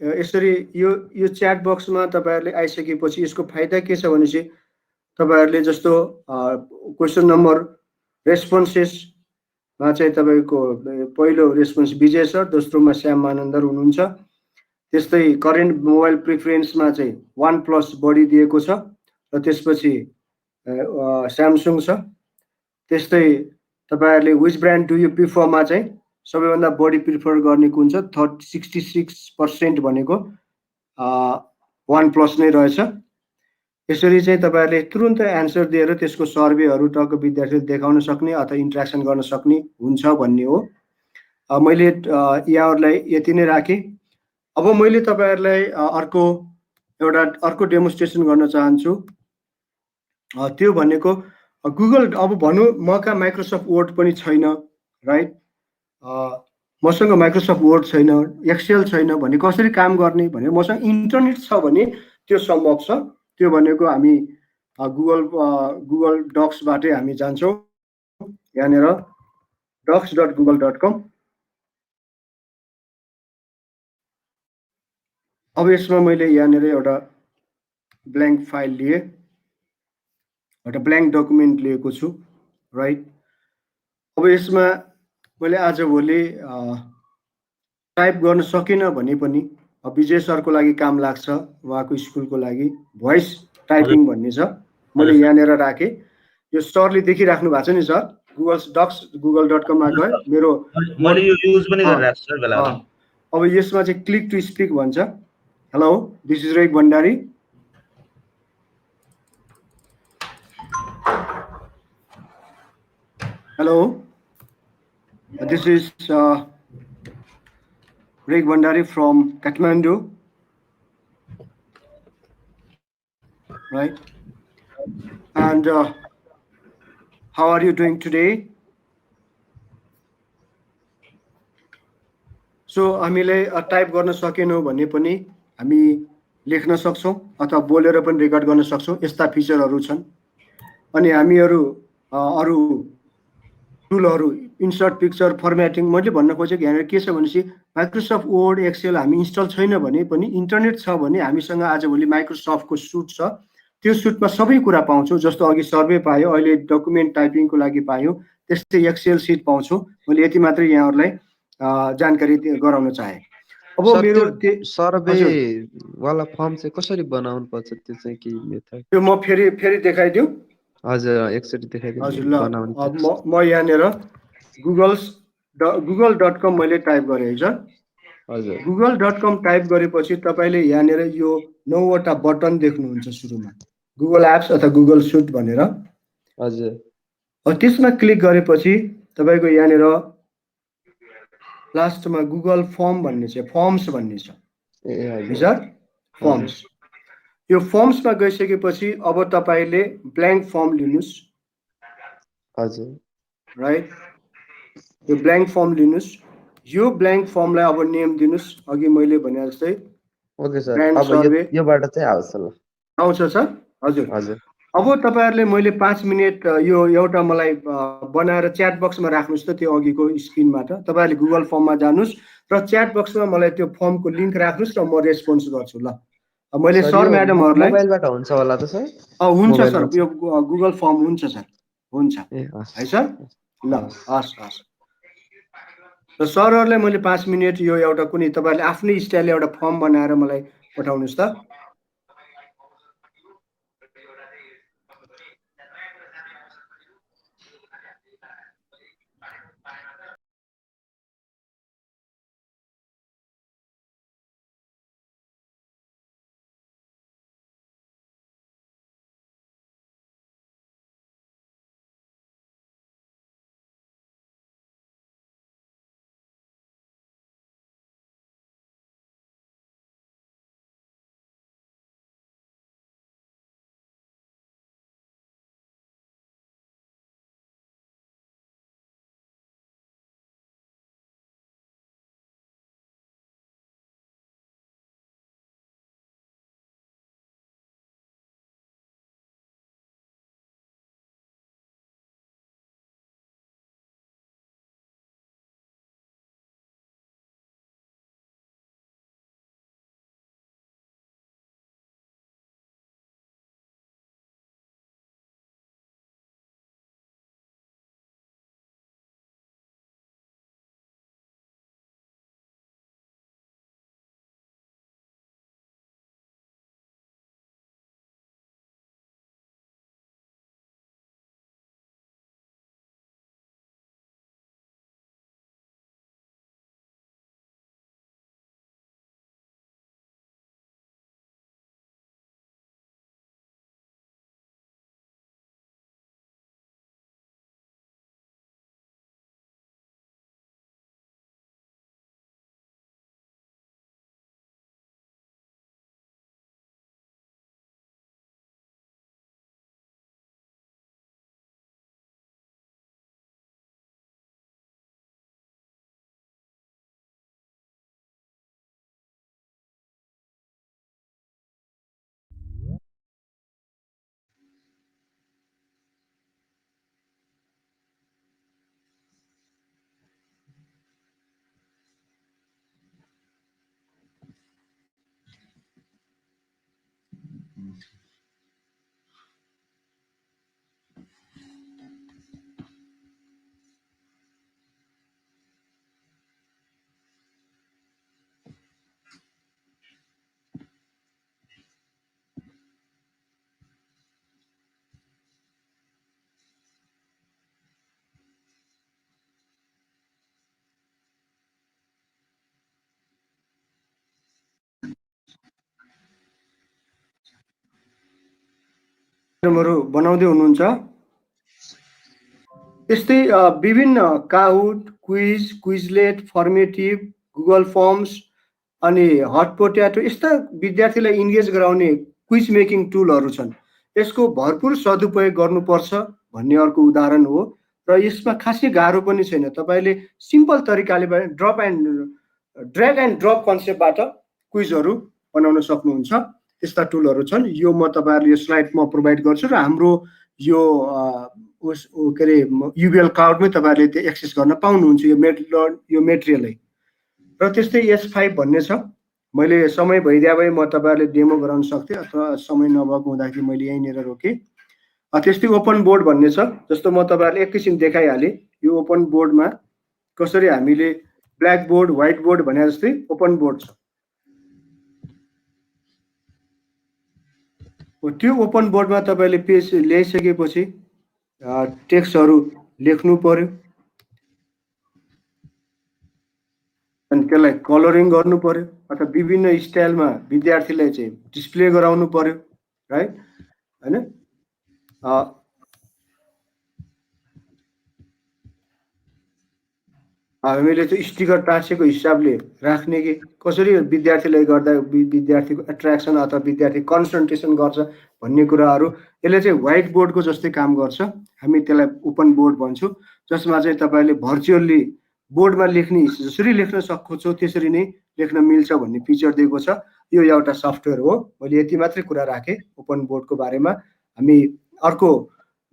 Speaker 1: यसरी यो च्याट बक्समा तपाईहरुले आइसकेपछि यसको फाइदा के छ भनेपछि तपाईहरुले जस्तो क्वेशन नम्बर रेस्पोन्सेसमा चाहिँ तपाईको पहिलो रेस्पोन्स विजय सर, दोस्रोमा श्याम मानन्दर हुनुहुन्छ। त्यस्तै करेन्ट मोबाइल प्रिफरेन्समा चाहिँ 1+ बढी दिएको छ र त्यसपछि स्यामसङ छ। त्यस्तै तपाईहरुले व्हिच ब्रान्ड डु यु प्रिफरमा चाहिँ सबैभन्दा बढी प्रिफर गर्ने कुन छ 66% भनेको 1+ नै रहेछ। यसरी चाहिँ तपाईहरुले तुरुन्तै एन्सर दिएर त्यसको सर्वेहरु टक्क विद्यार्थीले देखाउन सक्ने अथवा इन्टरेक्सन गर्न सक्ने हुन्छ भन्ने हो। मैले यहाँहरुलाई यति नै राखे। अब मैले तपाईहरुलाई अर्को डेमोन्स्ट्रेसन गर्न चाहन्छु। त्यो भनेको गुगल, अब भनौँ मका माइक्रोसफ्ट वर्ड पनि छैन, राइट? मसँग माइक्रोसफ्ट वर्ड छैन, एक्सेल छैन भने कसरी काम गर्ने भने मसँग इन्टरनेट छ भने त्यो सम्भव छ। त्यो भनेको हामी गुगल डक्सबाटै हामी जान्छौँ। यहाँनिर docs.google.com। अब यसमा मैले यहाँनिर एउटा ब्ल्याङ्क फाइल लिए, एउटा ब्ल्याङ्क डकुमेन्ट लिएको छु, राइट? अब यसमा मैले आजभोलि टाइप गर्न सकिनँ भने पनि विजय सरको लागि काम लाग्छ, उहाँको स्कुलको लागि भोइस टाइपिङ भन्ने छ, मैले यहाँनिर राखेँ। यो सरले देखिराख्नु भएको छ नि सर, docs.google.com मा गए मेरो
Speaker 2: मैले यो युज पनि गरिरहेको छु सर बेला बेला।
Speaker 1: अब यसमा चाहिँ क्लिक टु स्पिक भन्छ। हेलो, दिस इज रेग Bhandari. Hello, this is Reg Bhandari from Kathmandu, right? And how are you doing today? So हामीले टाइप गर्न सकेनौँ भने पनि हामी लेख्न सक्छौँ अथवा बोलेर पनि रेकर्ड गर्न सक्छौँ। यस्ता फिचरहरू छन्। अनि हामीहरू अरू टुलहरू इन्सर्ट पिक्चर फर्मेटिङ, मैले भन्न खोजेको यहाँनिर के छ भनेपछि माइक्रोसफ्ट वर्ड एक्सेल हामी इन्स्टल छैन भने पनि इन्टरनेट छ भने हामीसँग आजभोलि माइक्रोसफ्टको सुट छ। त्यो सुटमा सबै कुरा पाउँछौँ। जस्तो अघि सर्वे पायो, अहिले डकुमेन्ट टाइपिङको लागि पायो, त्यस्तै एक्सेल सिट पाउँछौँ। मैले यति मात्रै यहाँहरूलाई जानकारी गराउन चाहे। अब मेरो
Speaker 4: सर्वे वाला फर्म चाहिँ कसरी बनाउनु पर्छ, त्यो चाहिँ के मेथड?
Speaker 1: त्यो म फेरि देखाइदिउँ।
Speaker 4: हजुर, एकचोटि देखाइदिनु।
Speaker 1: हजुर, ल म यहाँनिर google.com मैले टाइप गरेँ है सर।
Speaker 4: हजुर,
Speaker 1: google.com टाइप गरेपछि तपाईले यहाँनिर यो 9वटा बटन देख्नुहुन्छ सुरुमा, गुगल एप्स अथवा गुगल सुट भनेर।
Speaker 4: हजुर,
Speaker 1: त्यसमा क्लिक गरेपछि तपाईको यहाँनिर लास्टमा गुगल फर्म भन्ने छ, फर्म्स भन्ने छ है सर, फर्म्स। यो फर्म्समा गइसकेपछि अब तपाईले ब्ल्याङ्क फर्म लिनुस्।
Speaker 4: हजुर,
Speaker 1: राइट? यो ब्ल्याङ्क फर्म लिनुस्। यो ब्ल्याङ्क फर्मलाई अब नेम दिनुस्। अघि मैले भने जस्तै
Speaker 4: ओके सर,
Speaker 1: ब्रान्ड
Speaker 4: अब
Speaker 1: सर्वे
Speaker 4: योबाट चाहिँ आउँछ ल,
Speaker 1: आउँछ सर। हजुर
Speaker 4: हजुर।
Speaker 1: अब तपाईहरुले मैले 5 मिनेट यो एउटा मलाई बनाएर च्याट बक्समा राख्नुस् त, त्यो अघिको स्क्रिनबाट तपाईहरुले गुगल फर्ममा जानुस् र च्याट बक्समा मलाई त्यो फर्मको लिंक राख्नुस् र म रेस्पोन्स गर्छु। ल, मैले सर म्याडमहरुलाई
Speaker 4: मोबाइलबाट हुन्छ होला त सर?
Speaker 1: हुन्छ सर, यो गुगल फर्म हुन्छ सर, हुन्छ है सर। ल, हस् हस्। र सरहरुलाई मैले 5 मिनेट यो एउटा कुनै तपाईहरुले आफ्नै स्टाइलले एउटा फर्म बनाएर मलाई पठाउनुस् त। बनाउँदै हुनुहुन्छ। यस्तै विभिन्न Kahoot, quiz, Quizlet, formative, Google forms अनि हट पोट्याटो यस्ता विद्यार्थीलाई इन्गेज गराउने क्विज मेकिङ टुलहरू छन्। यसको भरपुर सदुपयोग गर्नुपर्छ भन्ने अर्को उदाहरण हो र यसमा खासै गाह्रो पनि छैन। तपाईँले सिम्पल तरिकाले ड्र्याग एन्ड ड्रप कन्सेप्टबाट क्विजहरू बनाउन सक्नुहुन्छ। त्यस्ता टुलहरू छन्। यो म तपाईँहरूले यो स्लाइड म प्रोभाइड गर्छु र हाम्रो यो के अरे युबिएल क्लाउडमै तपाईँहरूले त्यो एक्सेस गर्न पाउनुहुन्छ यो मेटेरियलै। र त्यस्तै S5 भन्ने छ। मैले समय भइदिए भए म तपाईँहरूले डेमो गराउन सक्थेँ अथवा समय नभएको हुँदाखेरि मैले यहीँनिर रोकेँ। त्यस्तै ओपन बोर्ड भन्ने छ। जस्तो म तपाईँहरूले एकैछिन देखाइहालेँ। यो ओपन बोर्डमा कसरी हामीले ब्ल्याक बोर्ड, व्हाइट बोर्ड भने जस्तै ओपन बोर्ड छ। त्यो ओपन बोर्डमा तपाईँले पेज ल्याइसकेपछि टेक्स्टहरू लेख्नु पर्यो अनि त्यसलाई कलरिङ गर्नु पर्यो अथवा विभिन्न स्टाइलमा विद्यार्थीलाई चाहिँ डिस्प्ले गराउनु पर्यो, राइट हैन। हामीले चाहिँ स्टिकर टाँसेको हिसाबले राख्ने कि कसरी विद्यार्थीलाई गर्दा विद्यार्थीको एट्र्याक्सन अथवा विद्यार्थी कन्सन्ट्रेसन गर्छ भन्ने कुराहरू यसले चाहिँ व्हाइट बोर्डको जस्तै काम गर्छ। हामी त्यसलाई ओपन बोर्ड भन्छौँ, जसमा चाहिँ तपाईँले भर्चुअल्ली बोर्डमा लेख्ने जसरी लेख्न सक्छौ त्यसरी नै लेख्न मिल्छ भन्ने फिचर दिएको छ। यो एउटा सफ्टवेयर हो। मैले यति मात्रै कुरा राखेँ ओपन बोर्डको बारेमा। हामी अर्को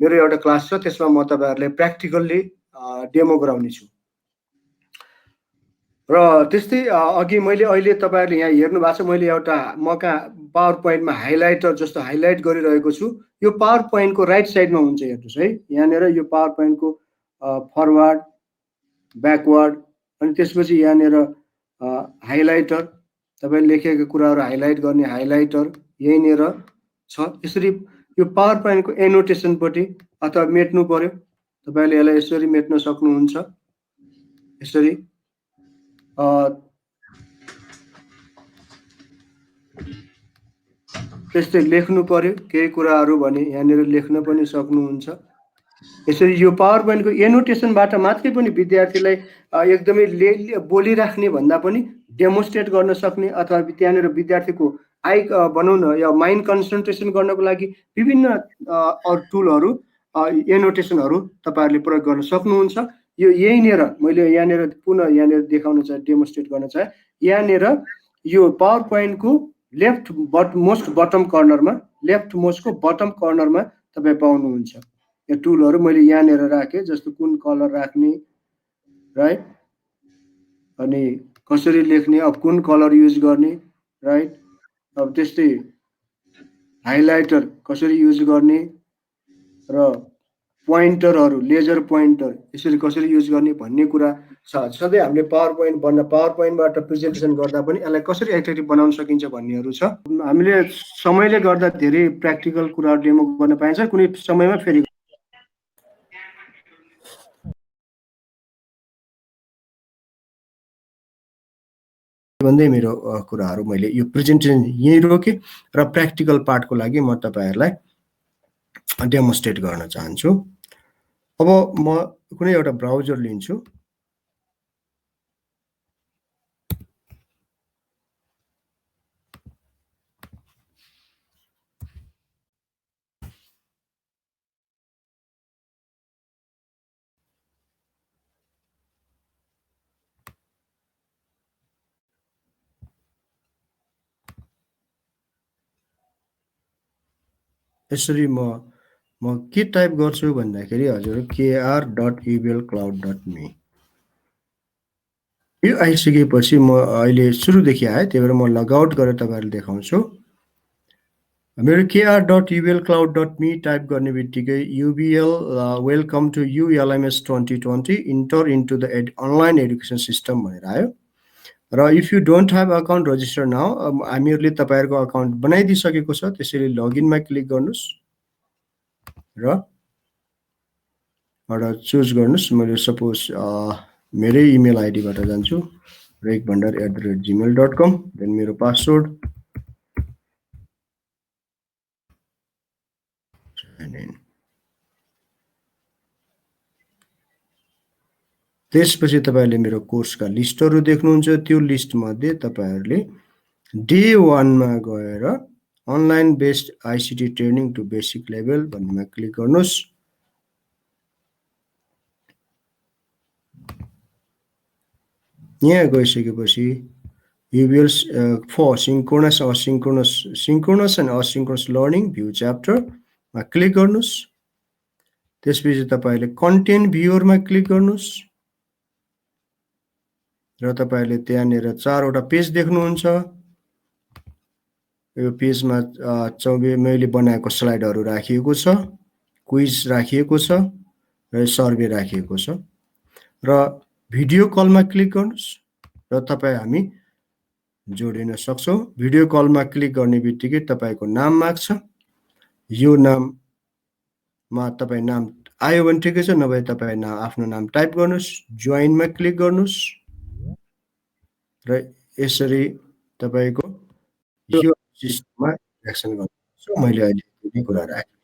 Speaker 1: मेरो एउटा क्लास छ त्यसमा म तपाईँहरूलाई प्र्याक्टिकल्ली डेमो गराउने छु। र त्यस्तै अघि मैले अहिले तपाईँहरूले यहाँ हेर्नु भएको छ मैले एउटा मका पावर पोइन्टमा हाइलाइटर जस्तो हाइलाइट गरिरहेको छु। यो पावर पोइन्टको राइट साइडमा हुन्छ, हेर्नुहोस् है। यहाँनिर यो पावर पोइन्टको फरवर्ड, ब्याकवर्ड अनि त्यसपछि यहाँनिर हाइलाइटर, तपाईँले लेखेका कुराहरू हाइलाइट गर्ने हाइलाइटर यहीँनिर छ। यसरी यो पावर पोइन्टको एनोटेसनपट्टि अथवा मेट्नु पर्यो, तपाईँले यसलाई यसरी मेट्न सक्नुहुन्छ। यसरी त्यस्तै लेख्नु पर्यो केही कुराहरू भने यहाँनिर लेख्न पनि सक्नुहुन्छ। यसरी यो पावर पोइन्टको एनोटेसनबाट मात्रै पनि विद्यार्थीलाई एकदमै बोलिराख्ने भन्दा पनि डेमोन्स्ट्रेट गर्न सक्ने अथवा त्यहाँनिर विद्यार्थीको आई भनौँ न या माइन्ड कन्सन्ट्रेसन गर्नको लागि विभिन्न टुलहरू एनोटेसनहरू तपाईँहरूले प्रयोग गर्न सक्नुहुन्छ। यो यहीँनिर मैले यहाँनिर पुनः यहाँनिर देखाउन चाहे डेमोन्स्ट्रेट गर्न चाहे यहाँनिर यो पावर पोइन्टको लेफ्ट मोस्ट बटम कर्नरमा तपाईँ पाउनुहुन्छ। यो टुलहरू मैले यहाँनिर राखेँ, जस्तो कुन कलर राख्ने, राइट, अनि कसरी लेख्ने, अब कुन कलर युज गर्ने, राइट, अब त्यस्तै हाइलाइटर कसरी युज गर्ने र पोइन्टरहरू लेजर पोइन्टर यसरी कसरी युज गर्ने भन्ने कुरा छ। सधैँ हामीले पावर पोइन्टबाट प्रेजेन्टेसन गर्दा पनि यसलाई कसरी एट्र्याक्टिभ बनाउन सकिन्छ भन्नेहरू छ। हामीले समयले गर्दा धेरै प्र्याक्टिकल कुराहरू डेमो गर्न पाइन्छ, कुनै समयमा फेरि भन्दै मेरो कुराहरू मैले यो प्रेजेन्टेसन यहीँ रोकेँ र प्र्याक्टिकल पार्टको लागि म तपाईँहरूलाई डेमोन्स्ट्रेट गर्न चाहन्छु। अब म कुनै एउटा ब्राउजर लिन्छु। यसरी म के टाइप गर्छु भन्दाखेरि हजुर kr.ublcloud.me यो आइसकेपछि म अहिले सुरुदेखि आएँ, त्यही भएर म लगआउट गरेर तपाईँहरूले देखाउँछु। मेरो kr.ublcloud.me टाइप गर्ने बित्तिकै UBL welcome to ULMS 2020 enter into the online education system भनेर आयो। र if you don't have account register now, हामीहरूले तपाईँहरूको अकाउन्ट बनाइदिइसकेको छ, त्यसैले लगइनमा क्लिक गर्नुहोस् र एउटा चुज गर्नुहोस्। मैले सपोज मेरै इमेल आइडीबाट जान्छु, rekbhandar@gmail.com, देन मेरो पासवर्ड त्यसपछि तपाईहरुले मेरो कोर्सका लिस्टहरु देख्नुहुन्छ। त्यो लिस्ट मध्ये तपाईहरुले डे 1 मा गएर online based ICT training to basic level भन्नेमा क्लिक गर्नुहोस्। यहाँ गइसकेपछि UBL for synchronous and asynchronous learning view chapter मा क्लिक गर्नुहोस्। त्यसपछि तपाईले कन्टेन्ट भ्युअर मा क्लिक गर्नुहोस् र तपाईले त्यहाँनेर 4 वटा पेज देख्नुहुन्छ। यो पेजमा मैले बनाएको स्लाइडहरु राखिएको छ, क्विज राखिएको छ र सर्वे राखिएको छ। र भिडियो कलमा क्लिक गर्नुहोस् र हामी जोडिन सक्छौं। भिडियो कलमा क्लिक गर्ने बित्तिकै तपाईको नाम माग्छ। यो नाममा तपाई नाम आयो भने ठिकै छ, नभए तपाई आफ्नो नाम टाइप गर्नुहोस्, जोइनमा क्लिक गर्नुहोस् र यसरी तपाईको यो सिस्टममा एक्सन गर्नुहुन्छ। मैले अहिले यति कुरा राखेँ।